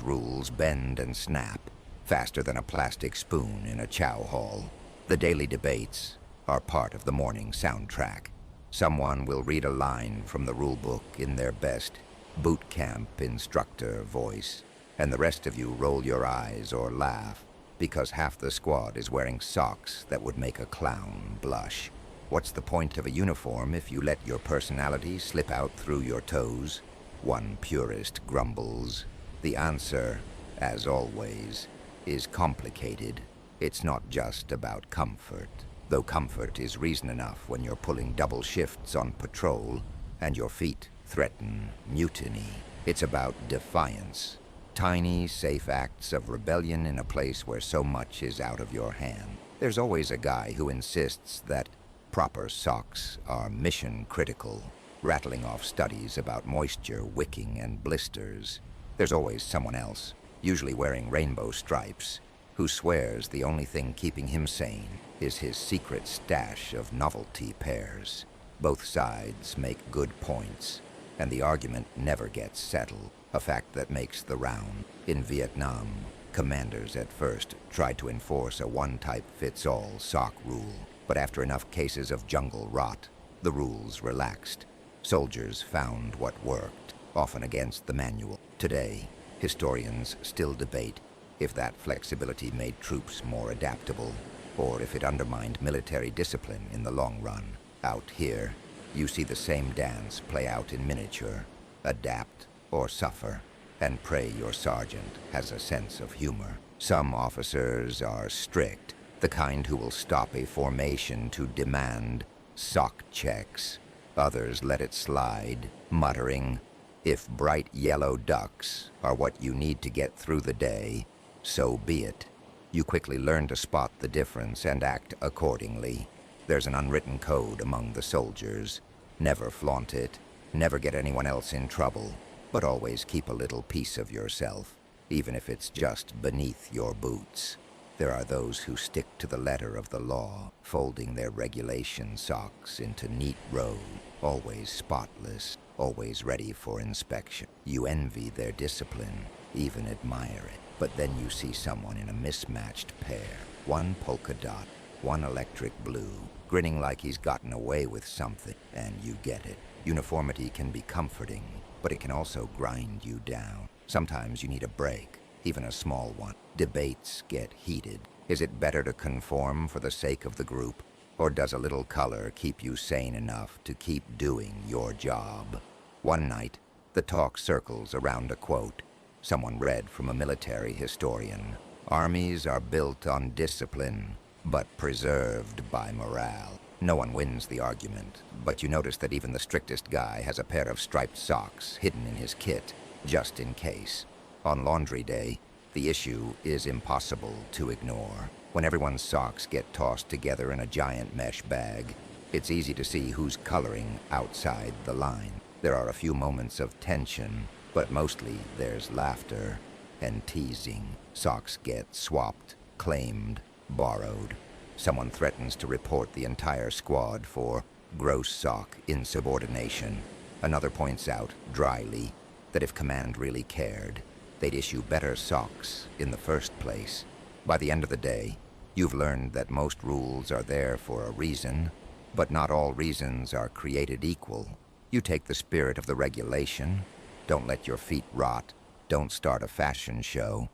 rules bend and snap faster than a plastic spoon in a chow hall. The daily debates are part of the morning soundtrack. Someone will read a line from the rule book in their best boot camp instructor voice, and the rest of you roll your eyes or laugh because half the squad is wearing socks that would make a clown blush. What's the point of a uniform if you let your personality slip out through your toes? One purist grumbles. The answer, as always, is complicated. It's not just about comfort, though comfort is reason enough when you're pulling double shifts on patrol and your feet threaten mutiny. It's about defiance. Tiny, safe acts of rebellion in a place where so much is out of your hand. There's always a guy who insists that proper socks are mission critical, rattling off studies about moisture, wicking, and blisters. There's always someone else, usually wearing rainbow stripes, who swears the only thing keeping him sane is his secret stash of novelty pairs. Both sides make good points, and the argument never gets settled, a fact that makes the round. In Vietnam, commanders at first tried to enforce a one-type-fits-all sock rule, but after enough cases of jungle rot, the rules relaxed. Soldiers found what worked, often against the manual. Today, historians still debate if that flexibility made troops more adaptable, or if it undermined military discipline in the long run. Out here, you see the same dance play out in miniature. Adapt or suffer, and pray your sergeant has a sense of humor. Some officers are strict, the kind who will stop a formation to demand sock checks. Others let it slide, muttering, "If bright yellow ducks are what you need to get through the day, so be it." You quickly learn to spot the difference and act accordingly. There's an unwritten code among the soldiers. Never flaunt it, never get anyone else in trouble, but always keep a little piece of yourself, even if it's just beneath your boots. There are those who stick to the letter of the law, folding their regulation socks into neat rows, always spotless, always ready for inspection. You envy their discipline, even admire it. But then you see someone in a mismatched pair, one polka dot, one electric blue, grinning like he's gotten away with something, and you get it. Uniformity can be comforting, but it can also grind you down. Sometimes you need a break, even a small one. Debates get heated. Is it better to conform for the sake of the group, or does a little color keep you sane enough to keep doing your job? One night, the talk circles around a quote someone read from a military historian. Armies are built on discipline, but preserved by morale. No one wins the argument, but you notice that even the strictest guy has a pair of striped socks hidden in his kit, just in case. On laundry day, the issue is impossible to ignore. When everyone's socks get tossed together in a giant mesh bag, it's easy to see who's coloring outside the line. There are a few moments of tension, but mostly there's laughter and teasing. Socks get swapped, claimed, borrowed. Someone threatens to report the entire squad for gross sock insubordination. Another points out, dryly, that if command really cared, they'd issue better socks in the first place. By the end of the day, you've learned that most rules are there for a reason, but not all reasons are created equal. You take the spirit of the regulation, don't let your feet rot, don't start a fashion show,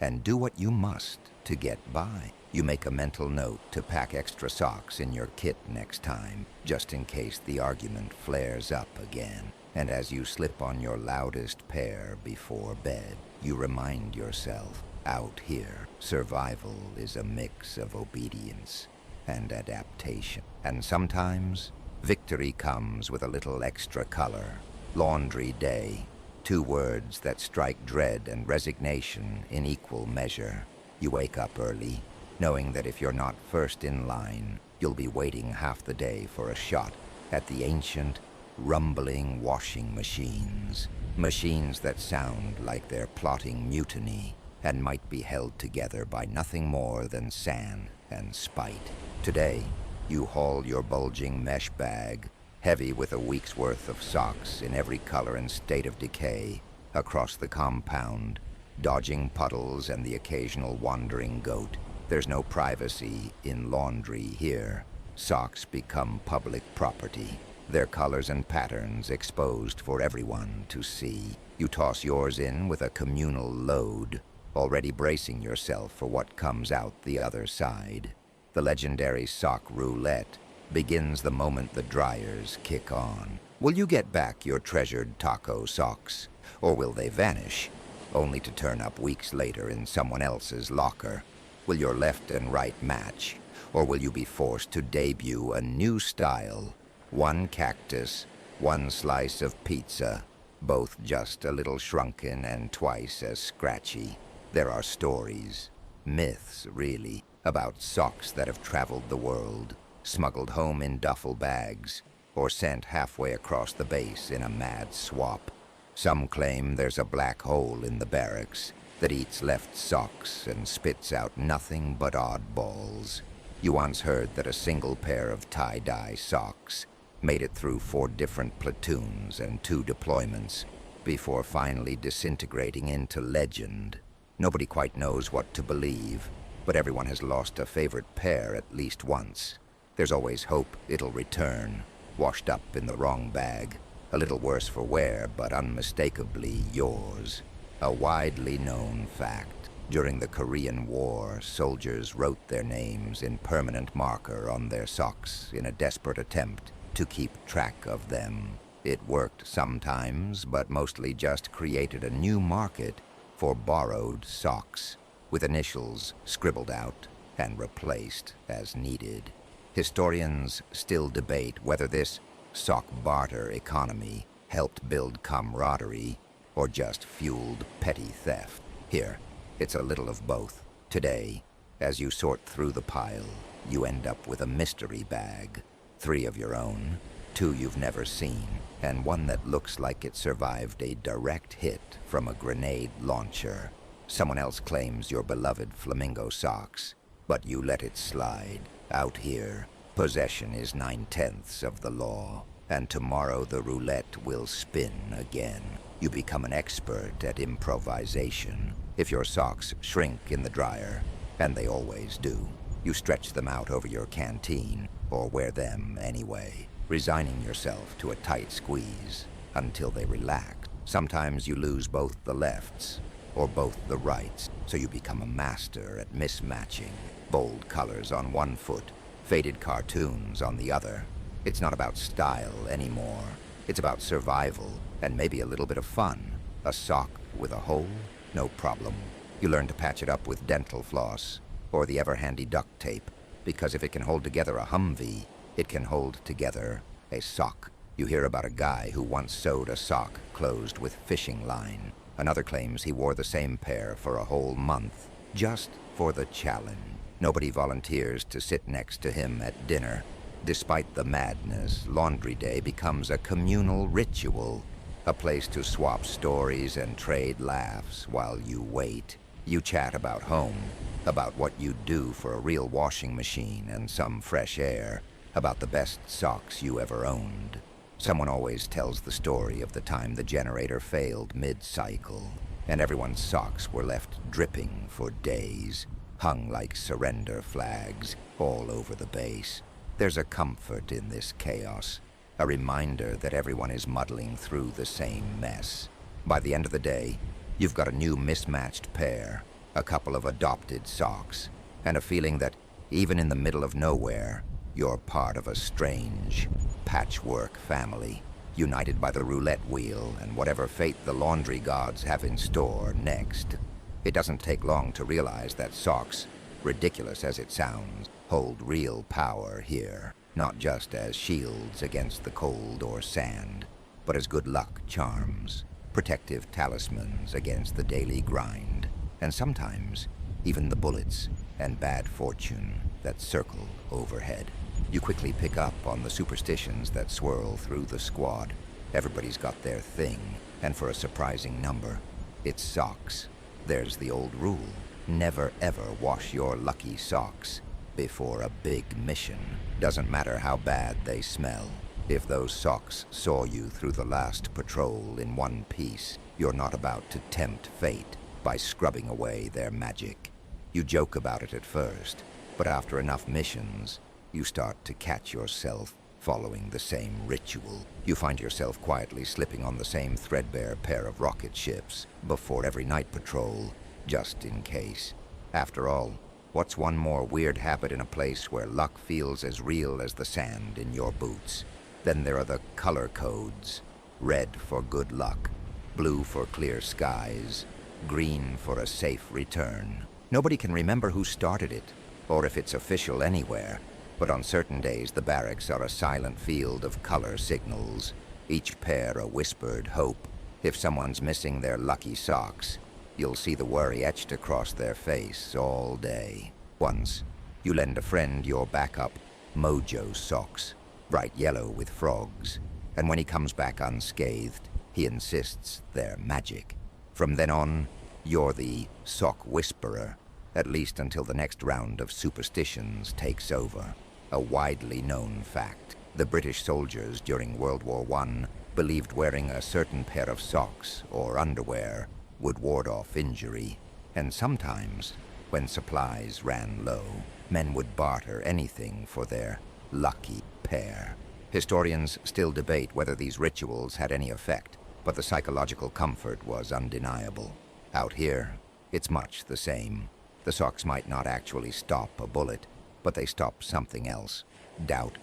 and do what you must to get by. You make a mental note to pack extra socks in your kit next time, just in case the argument flares up again. And as you slip on your loudest pair before bed, you remind yourself, out here, survival is a mix of obedience and adaptation. And sometimes, victory comes with a little extra color. Laundry day, 2 words that strike dread and resignation in equal measure. You wake up early, knowing that if you're not first in line, you'll be waiting half the day for a shot at the ancient, rumbling washing machines. Machines that sound like they're plotting mutiny and might be held together by nothing more than sand and spite. Today, you haul your bulging mesh bag, heavy with a week's worth of socks in every color and state of decay, across the compound, dodging puddles and the occasional wandering goat. There's no privacy in laundry here. Socks become public property, their colors and patterns exposed for everyone to see. You toss yours in with a communal load, already bracing yourself for what comes out the other side. The legendary sock roulette begins the moment the dryers kick on. Will you get back your treasured taco socks, or will they vanish, only to turn up weeks later in someone else's locker? Will your left and right match, or will you be forced to debut a new style? 1 cactus, 1 slice of pizza, both just a little shrunken and twice as scratchy. There are stories, myths really, about socks that have traveled the world, smuggled home in duffel bags, or sent halfway across the base in a mad swap. Some claim there's a black hole in the barracks that eats left socks and spits out nothing but oddballs. You once heard that a single pair of tie-dye socks made it through 4 different platoons and 2 deployments before finally disintegrating into legend. Nobody quite knows what to believe, but everyone has lost a favorite pair at least once. There's always hope it'll return, washed up in the wrong bag, a little worse for wear, but unmistakably yours. A widely known fact. During the Korean War, soldiers wrote their names in permanent marker on their socks in a desperate attempt to keep track of them. It worked sometimes, but mostly just created a new market for borrowed socks, with initials scribbled out and replaced as needed. Historians still debate whether this sock barter economy helped build camaraderie or just fueled petty theft. Here, it's a little of both. Today, as you sort through the pile, you end up with a mystery bag. 3 of your own, 2 you've never seen, and 1 that looks like it survived a direct hit from a grenade launcher. Someone else claims your beloved flamingo socks, but you let it slide. Out here, possession is 9/10 of the law, and tomorrow the roulette will spin again. You become an expert at improvisation. If your socks shrink in the dryer, and they always do, you stretch them out over your canteen, or wear them anyway, resigning yourself to a tight squeeze until they relax. Sometimes you lose both the lefts, or both the rights, so you become a master at mismatching. Bold colors on one foot, faded cartoons on the other. It's not about style anymore. It's about survival, and maybe a little bit of fun. A sock with a hole? No problem. You learn to patch it up with dental floss, or the ever-handy duct tape, because if it can hold together a Humvee, it can hold together a sock. You hear about a guy who once sewed a sock closed with fishing line. Another claims he wore the same pair for a whole month, just for the challenge. Nobody volunteers to sit next to him at dinner. Despite the madness, laundry day becomes a communal ritual, a place to swap stories and trade laughs while you wait. You chat about home, about what you'd do for a real washing machine and some fresh air, about the best socks you ever owned. Someone always tells the story of the time the generator failed mid-cycle, and everyone's socks were left dripping for days, hung like surrender flags all over the base. There's a comfort in this chaos, a reminder that everyone is muddling through the same mess. By the end of the day, you've got a new mismatched pair, a couple of adopted socks, and a feeling that even in the middle of nowhere, you're part of a strange patchwork family, united by the roulette wheel and whatever fate the laundry gods have in store next. It doesn't take long to realize that socks, ridiculous as it sounds, hold real power here, not just as shields against the cold or sand, but as good luck charms, protective talismans against the daily grind, and sometimes even the bullets and bad fortune that circle overhead. You quickly pick up on the superstitions that swirl through the squad. Everybody's got their thing, and for a surprising number, it's socks. There's the old rule: never ever wash your lucky socks before a big mission. Doesn't matter how bad they smell. If those socks saw you through the last patrol in one piece, you're not about to tempt fate by scrubbing away their magic. You joke about it at first, but after enough missions, you start to catch yourself following the same ritual. You find yourself quietly slipping on the same threadbare pair of rocket ships before every night patrol, just in case. After all, what's one more weird habit in a place where luck feels as real as the sand in your boots? Then there are the color codes. Red for good luck, blue for clear skies, green for a safe return. Nobody can remember who started it, or if it's official anywhere, but on certain days the barracks are a silent field of color signals, each pair a whispered hope. If someone's missing their lucky socks, you'll see the worry etched across their face all day. Once, you lend a friend your backup mojo socks, bright yellow with frogs, and when he comes back unscathed, he insists they're magic. From then on, you're the sock whisperer, at least until the next round of superstitions takes over. A widely known fact: the British soldiers during World War I believed wearing a certain pair of socks or underwear would ward off injury, and sometimes, when supplies ran low, men would barter anything for their lucky pair. Historians still debate whether these rituals had any effect, but the psychological comfort was undeniable. Out here, it's much the same. The socks might not actually stop a bullet, but they stop something else: doubt,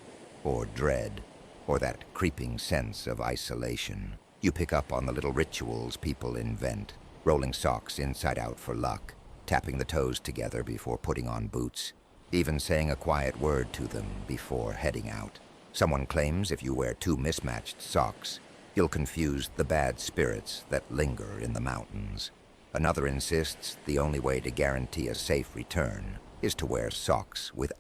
or dread, or that creeping sense of isolation. You pick up on the little rituals people invent: rolling socks inside out for luck, tapping the toes together before putting on boots, even saying a quiet word to them before heading out. Someone claims if you wear two mismatched socks, you'll confuse the bad spirits that linger in the mountains. Another insists the only way to guarantee a safe return is to wear socks with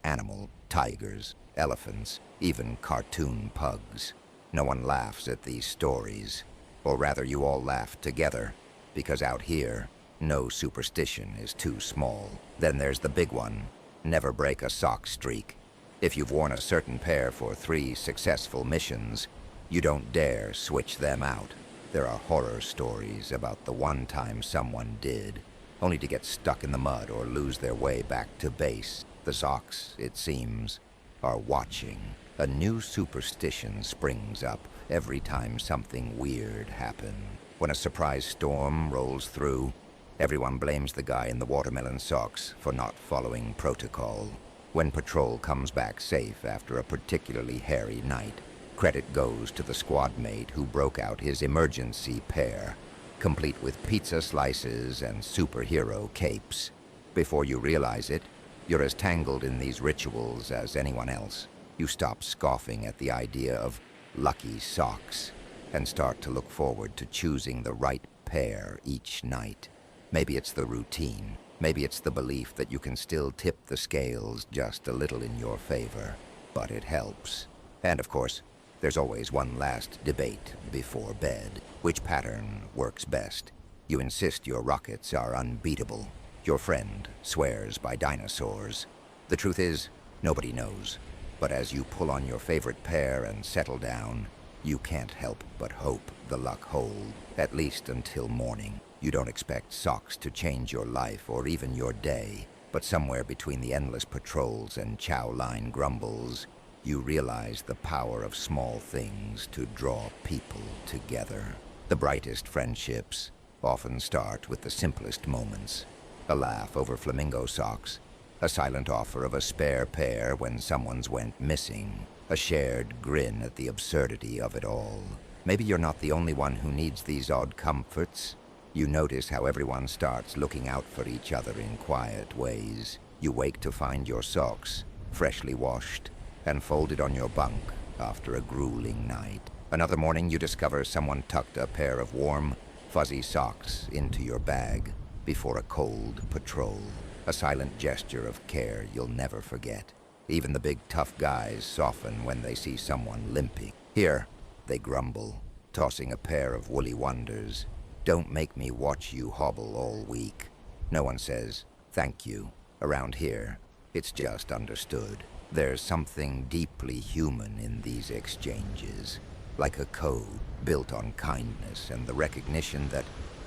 tigers, elephants, even cartoon pugs. No one laughs at these stories, or rather you all laugh together, because out here, no superstition is too small. Then there's the big one: never break a sock streak. If you've worn a certain pair for 3 successful missions, you don't dare switch them out. There are horror stories about the one time someone did, only to get stuck in the mud or lose their way back to base. The socks, it seems, are watching. A new superstition springs up every time something weird happens. When a surprise storm rolls through, everyone blames the guy in the watermelon socks for not following protocol. When patrol comes back safe after a particularly hairy night, credit goes to the squad mate who broke out his emergency pair, complete with pizza slices and superhero capes. Before you realize it, you're as tangled in these rituals as anyone else. You stop scoffing at the idea of lucky socks and start to look forward to choosing the right pair each night. Maybe it's the routine. Maybe it's the belief that you can still tip the scales just a little in your favor, but it helps. And of course, there's always one last debate before bed. Which pattern works best? You insist your rockets are unbeatable. Your friend swears by dinosaurs. The truth is, nobody knows. But as you pull on your favorite pair and settle down, you can't help but hope the luck holds, at least until morning. You don't expect socks to change your life or even your day, but somewhere between the endless patrols and chow line grumbles, you realize the power of small things to draw people together. The brightest friendships often start with the simplest moments. a laugh over flamingo socks, a silent offer of a spare pair when someone's went missing, a shared grin at the absurdity of it all. Maybe you're not the only one who needs these odd comforts. You notice how everyone starts looking out for each other in quiet ways. You wake to find your socks, freshly washed, and folded on your bunk after a grueling night. Another morning you discover someone tucked a pair of warm, fuzzy socks into your bag before a cold patrol. A silent gesture of care you'll never forget. Even the big tough guys soften when they see someone limping. Here, they grumble, tossing a pair of woolly wonders. Don't make me watch you hobble all week. No one says, thank you. Around here, it's just understood. There's something deeply human in these exchanges, like a code built on kindness and the recognition that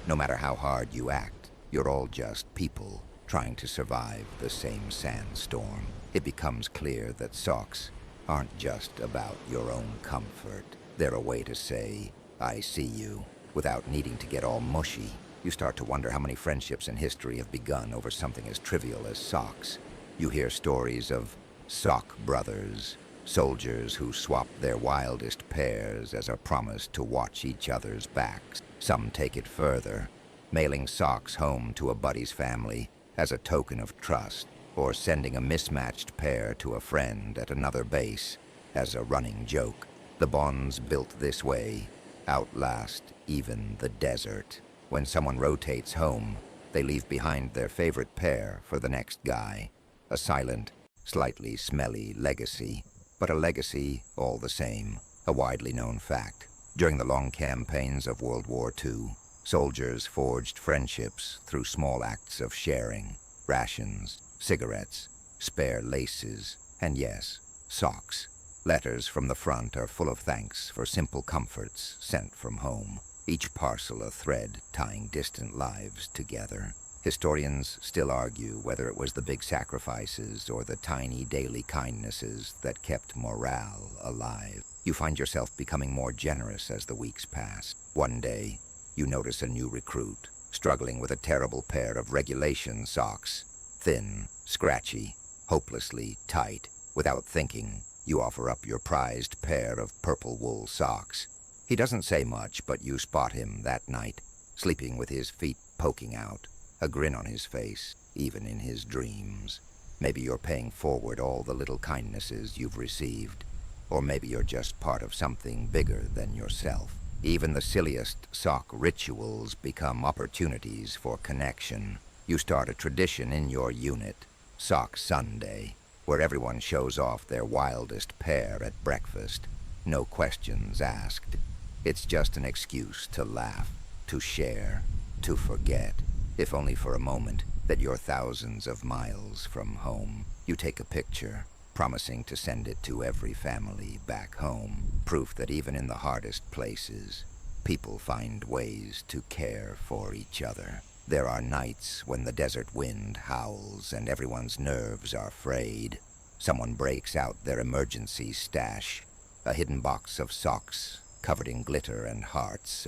no matter how hard you act, you're all just people trying to survive the same sandstorm. It becomes clear that socks aren't just about your own comfort. They're a way to say, I see you, without needing to get all mushy. You start to wonder how many friendships in history have begun over something as trivial as socks. You hear stories of sock brothers, soldiers who swapped their wildest pairs as a promise to watch each other's backs. Some take it further, mailing socks home to a buddy's family as a token of trust, or sending a mismatched pair to a friend at another base as a running joke. The bonds built this way outlast even the desert. When someone rotates home, they leave behind their favorite pair for the next guy. A silent, slightly smelly legacy, but a legacy all the same. A widely known fact. During the long campaigns of World War II, soldiers forged friendships through small acts of sharing. Rations, cigarettes, spare laces, and yes, socks. Letters from the front are full of thanks for simple comforts sent from home. Each parcel a thread tying distant lives together. Historians still argue whether it was the big sacrifices or the tiny daily kindnesses that kept morale alive. You find yourself becoming more generous as the weeks pass. One day, you notice a new recruit, struggling with a terrible pair of regulation socks. Thin, scratchy, hopelessly tight. Without thinking, you offer up your prized pair of purple wool socks. He doesn't say much, but you spot him that night, sleeping with his feet poking out, a grin on his face, even in his dreams. Maybe you're paying forward all the little kindnesses you've received, or maybe you're just part of something bigger than yourself. Even the silliest sock rituals become opportunities for connection. You start a tradition in your unit, Sock Sunday, where everyone shows off their wildest pair at breakfast. No questions asked. It's just an excuse to laugh, to share, to forget, if only for a moment, that you're thousands of miles from home. You take a picture, promising to send it to every family back home. Proof that even in the hardest places, people find ways to care for each other. There are nights when the desert wind howls and everyone's nerves are frayed. Someone breaks out their emergency stash, a hidden box of socks covered in glitter and hearts,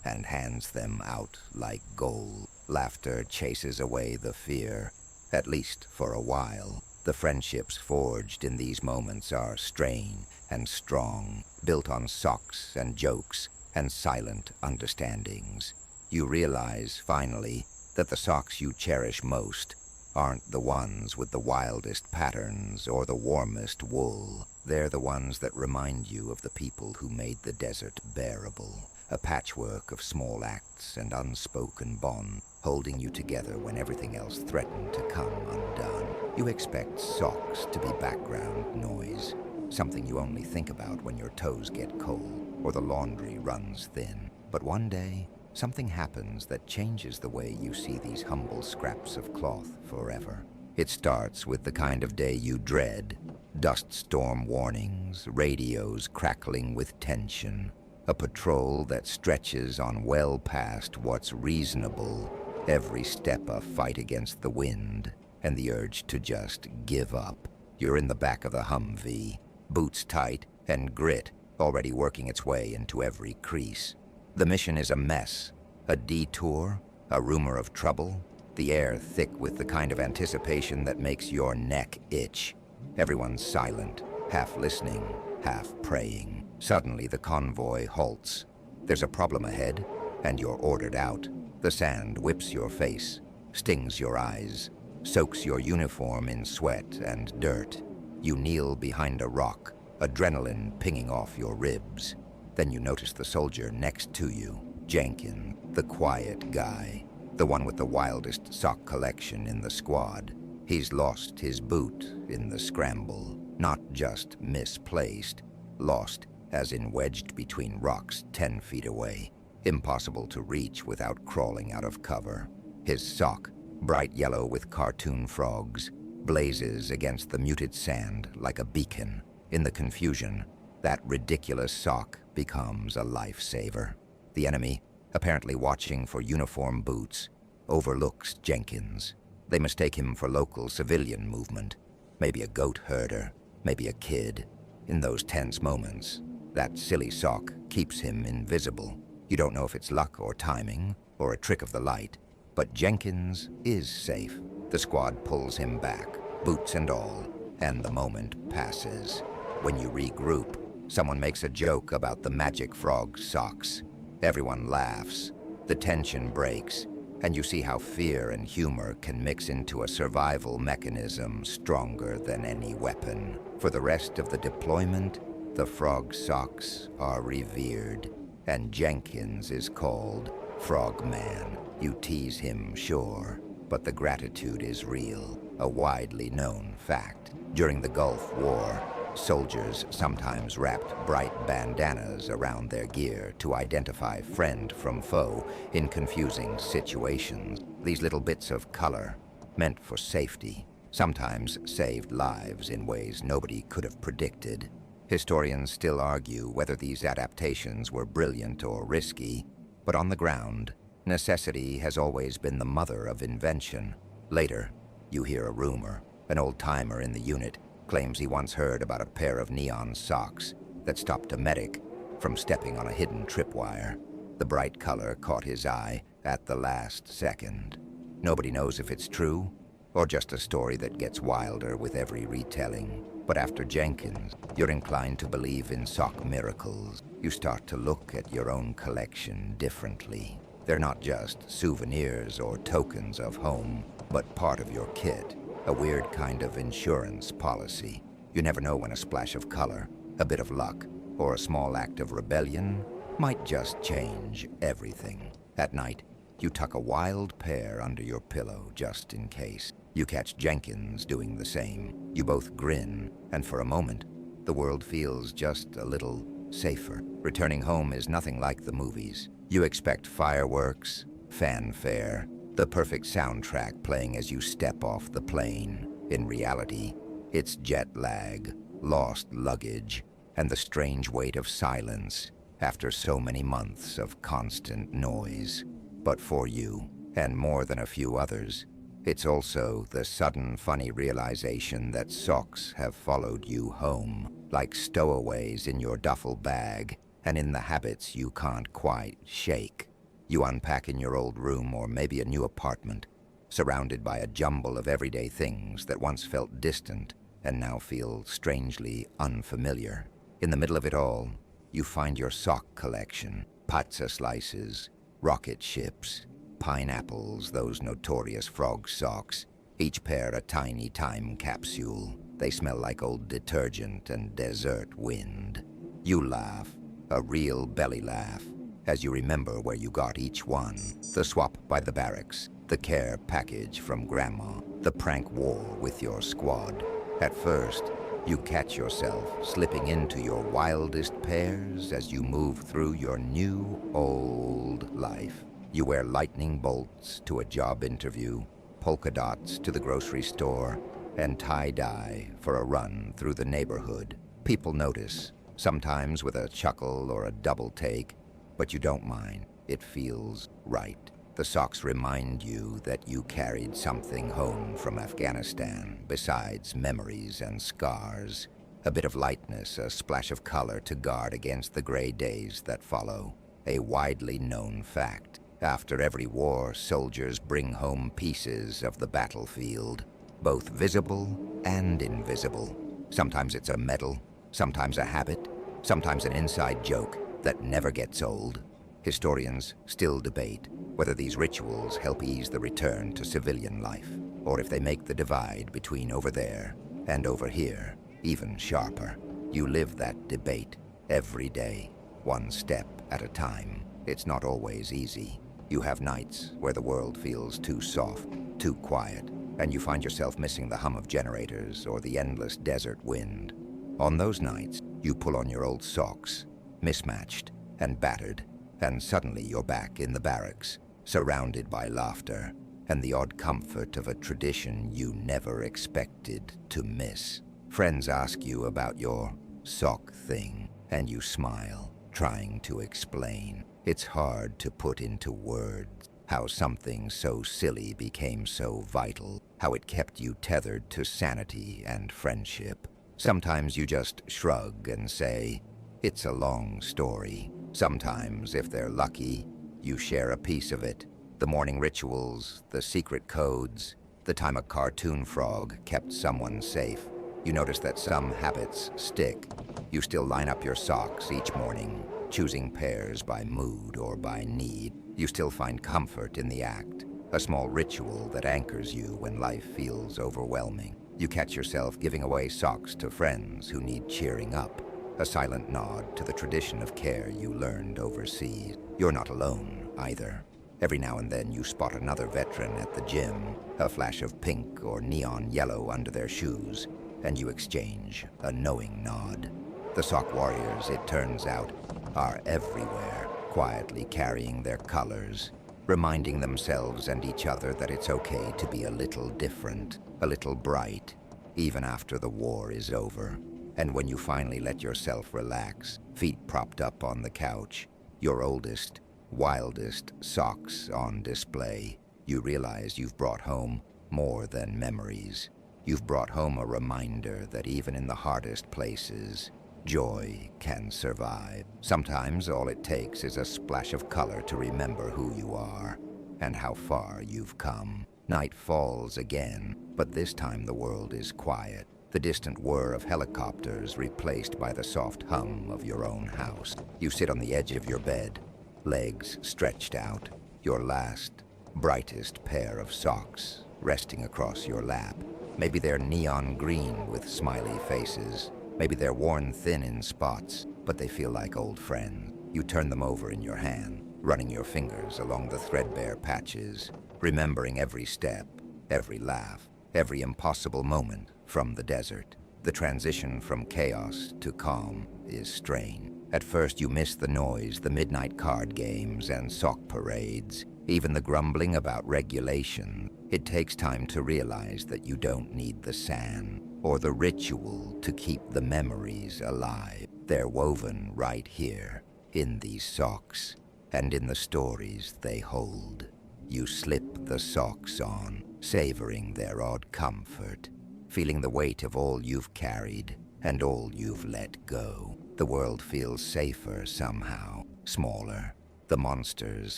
and hands them out like gold. Laughter chases away the fear, at least for a while. The friendships forged in these moments are strained and strong, built on socks and jokes and silent understandings. You realize, finally, that the socks you cherish most aren't the ones with the wildest patterns or the warmest wool. They're the ones that remind you of the people who made the desert bearable. A patchwork of small acts and unspoken bond, holding you together when everything else threatened to come undone. You expect socks to be background noise, something you only think about when your toes get cold or the laundry runs thin. But one day, something happens that changes the way you see these humble scraps of cloth forever. It starts with the kind of day you dread. Dust storm warnings, radios crackling with tension, a patrol that stretches on well past what's reasonable, every step a fight against the wind, and the urge to just give up. You're in the back of the Humvee, boots tight and grit already working its way into every crease. The mission is a mess, a detour, a rumor of trouble. the air thick with the kind of anticipation that makes your neck itch. Everyone's silent, half listening, half praying. Suddenly, the convoy halts. There's a problem ahead, and you're ordered out. The sand whips your face, stings your eyes, soaks your uniform in sweat and dirt. You kneel behind a rock, adrenaline pinging off your ribs. Then you notice the soldier next to you, Jenkins, the quiet guy, the one with the wildest sock collection in the squad. He's lost his boot in the scramble, not just misplaced, lost as in wedged between rocks 10 feet away, impossible to reach without crawling out of cover. His sock, bright yellow with cartoon frogs, blazes against the muted sand like a beacon. In the confusion, that ridiculous sock becomes a lifesaver. The enemy, apparently watching for uniform boots, overlooks Jenkins. They mistake him for local civilian movement, maybe a goat herder, maybe a kid. In those tense moments, that silly sock keeps him invisible. You don't know if it's luck or timing or a trick of the light, but Jenkins is safe. The squad pulls him back, boots and all, and the moment passes. When you regroup, someone makes a joke about the magic frog socks. Everyone laughs, the tension breaks, and you see how fear and humor can mix into a survival mechanism stronger than any weapon. For the rest of the deployment, the frog socks are revered, and Jenkins is called Frogman. You tease him, sure, but the gratitude is real, a widely known fact. During the Gulf War, soldiers sometimes wrapped bright bandanas around their gear to identify friend from foe in confusing situations. These little bits of color, meant for safety, sometimes saved lives in ways nobody could have predicted. Historians still argue whether these adaptations were brilliant or risky, but on the ground, necessity has always been the mother of invention. Later, you hear a rumor. An old-timer in the unit claims he once heard about a pair of neon socks that stopped a medic from stepping on a hidden tripwire. The bright color caught his eye at the last second. Nobody knows if it's true or just a story that gets wilder with every retelling. But after Jenkins, you're inclined to believe in sock miracles. You start to look at your own collection differently. They're not just souvenirs or tokens of home, but part of your kit, a weird kind of insurance policy. You never know when a splash of color, a bit of luck, or a small act of rebellion might just change everything. At night, you tuck a wild pair under your pillow just in case. You catch Jenkins doing the same. You both grin, and for a moment, the world feels just a little safer. Returning home is nothing like the movies. You expect fireworks, fanfare, the perfect soundtrack playing as you step off the plane. In reality, it's jet lag, lost luggage, and the strange weight of silence after so many months of constant noise. But for you, and more than a few others, it's also the sudden funny realization that socks have followed you home, like stowaways in your duffel bag and in the habits you can't quite shake. You unpack in your old room or maybe a new apartment, surrounded by a jumble of everyday things that once felt distant and now feel strangely unfamiliar. In the middle of it all, you find your sock collection, pizza slices, rocket ships, pineapples, those notorious frog socks, each pair a tiny time capsule. They smell like old detergent and desert wind. You laugh, a real belly laugh, as you remember where you got each one. The swap by the barracks, the care package from Grandma, the prank war with your squad. At first, you catch yourself slipping into your wildest pairs as you move through your new old life. You wear lightning bolts to a job interview, polka dots to the grocery store, and tie-dye for a run through the neighborhood. People notice, sometimes with a chuckle or a double take, but you don't mind. It feels right. The socks remind you that you carried something home from Afghanistan besides memories and scars. A bit of lightness, a splash of color to guard against the gray days that follow. A widely known fact. After every war, soldiers bring home pieces of the battlefield, both visible and invisible. Sometimes it's a medal, sometimes a habit, sometimes an inside joke that never gets old. Historians still debate whether these rituals help ease the return to civilian life, or if they make the divide between over there and over here even sharper. You live that debate every day, one step at a time. It's not always easy. You have nights where the world feels too soft, too quiet, and you find yourself missing the hum of generators or the endless desert wind. On those nights, you pull on your old socks, mismatched and battered, and suddenly you're back in the barracks, surrounded by laughter and the odd comfort of a tradition you never expected to miss. Friends ask you about your sock thing, and you smile, trying to explain. It's hard to put into words how something so silly became so vital, how it kept you tethered to sanity and friendship. Sometimes you just shrug and say, "It's a long story." Sometimes, if they're lucky, you share a piece of it. The morning rituals, the secret codes, the time a cartoon frog kept someone safe. You notice that some habits stick. You still line up your socks each morning, choosing pairs by mood or by need. You still find comfort in the act, a small ritual that anchors you when life feels overwhelming. You catch yourself giving away socks to friends who need cheering up, a silent nod to the tradition of care you learned overseas. You're not alone, either. Every now and then you spot another veteran at the gym, a flash of pink or neon yellow under their shoes, and you exchange a knowing nod. The sock warriors, it turns out, are everywhere, quietly carrying their colors, reminding themselves and each other that it's okay to be a little different, a little bright, even after the war is over. And when you finally let yourself relax, feet propped up on the couch, your oldest, wildest socks on display, you realize you've brought home more than memories. You've brought home a reminder that even in the hardest places, joy can survive. Sometimes all it takes is a splash of color to remember who you are and how far you've come. Night falls again, but this time the world is quiet. The distant whir of helicopters replaced by the soft hum of your own house. You sit on the edge of your bed, legs stretched out, your last, brightest pair of socks resting across your lap. Maybe they're neon green with smiley faces. Maybe they're worn thin in spots, but they feel like old friends. You turn them over in your hand, running your fingers along the threadbare patches, remembering every step, every laugh, every impossible moment from the desert. The transition from chaos to calm is strange. At first you miss the noise, the midnight card games and sock parades, even the grumbling about regulation. It takes time to realize that you don't need the sand or the ritual to keep the memories alive. They're woven right here, in these socks, and in the stories they hold. You slip the socks on, savoring their odd comfort, feeling the weight of all you've carried and all you've let go. The world feels safer somehow, smaller, the monsters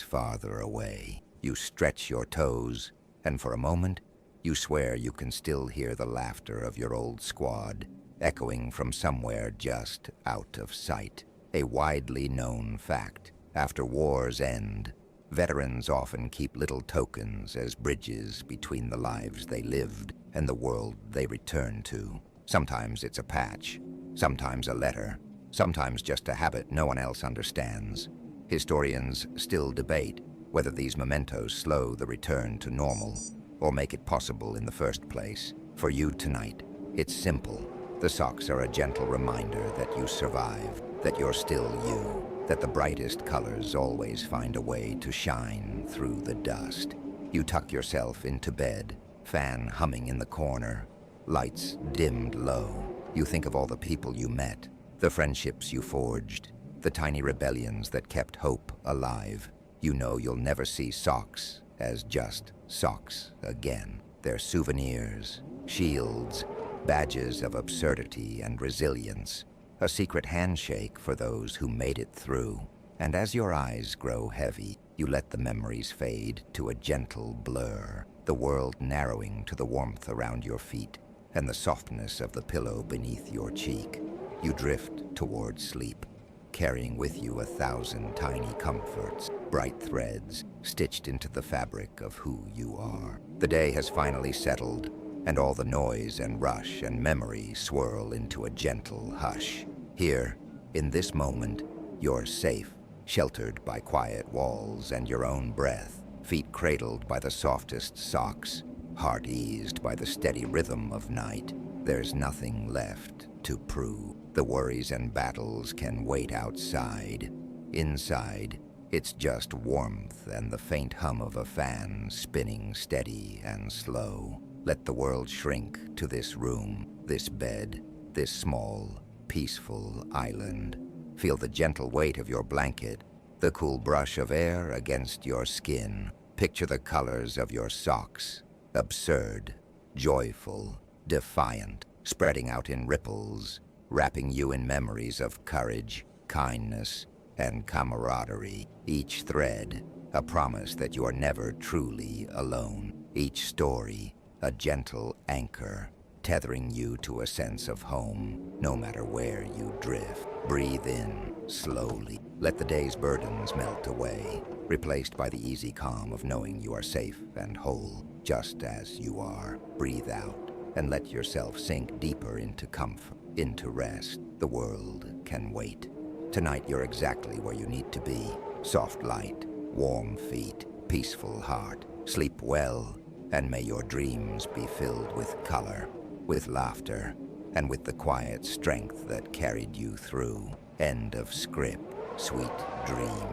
farther away. You stretch your toes, and for a moment, you swear you can still hear the laughter of your old squad, echoing from somewhere just out of sight. A widely known fact. After wars end, veterans often keep little tokens as bridges between the lives they lived and the world they return to. Sometimes it's a patch, sometimes a letter, sometimes just a habit no one else understands. Historians still debate whether these mementos slow the return to normal or make it possible in the first place. For you tonight, it's simple. The socks are a gentle reminder that you survived, that you're still you, that the brightest colors always find a way to shine through the dust. You tuck yourself into bed, fan humming in the corner, lights dimmed low. You think of all the people you met, the friendships you forged, the tiny rebellions that kept hope alive. You know you'll never see socks as just socks again. They're souvenirs, shields, badges of absurdity and resilience, a secret handshake for those who made it through. And as your eyes grow heavy, You let the memories fade to a gentle blur, the world narrowing to the warmth around your feet and the softness of the pillow beneath your cheek. You drift towards sleep, carrying with you 1,000 tiny comforts, bright threads stitched into the fabric of who you are. The day has finally settled, and all the noise and rush and memory swirl into a gentle hush. Here, in this moment, you're safe, sheltered by quiet walls and your own breath, feet cradled by the softest socks, heart eased by the steady rhythm of night. There's nothing left to prove. The worries and battles can wait outside. Inside, it's just warmth and the faint hum of a fan spinning steady and slow. Let the world shrink to this room, this bed, this small, peaceful island. Feel the gentle weight of your blanket, the cool brush of air against your skin. Picture the colors of your socks, absurd, joyful, defiant, spreading out in ripples, wrapping you in memories of courage, kindness, and camaraderie. Each thread, a promise that you are never truly alone. Each story, a gentle anchor, tethering you to a sense of home, no matter where you drift. Breathe in, slowly. Let the day's burdens melt away, replaced by the easy calm of knowing you are safe and whole, just as you are. Breathe out, and let yourself sink deeper into comfort, into rest. The world can wait. Tonight you're exactly where you need to be. Soft light, warm feet, peaceful heart. Sleep well, and may your dreams be filled with color, with laughter, and with the quiet strength that carried you through. End of script. Sweet dream.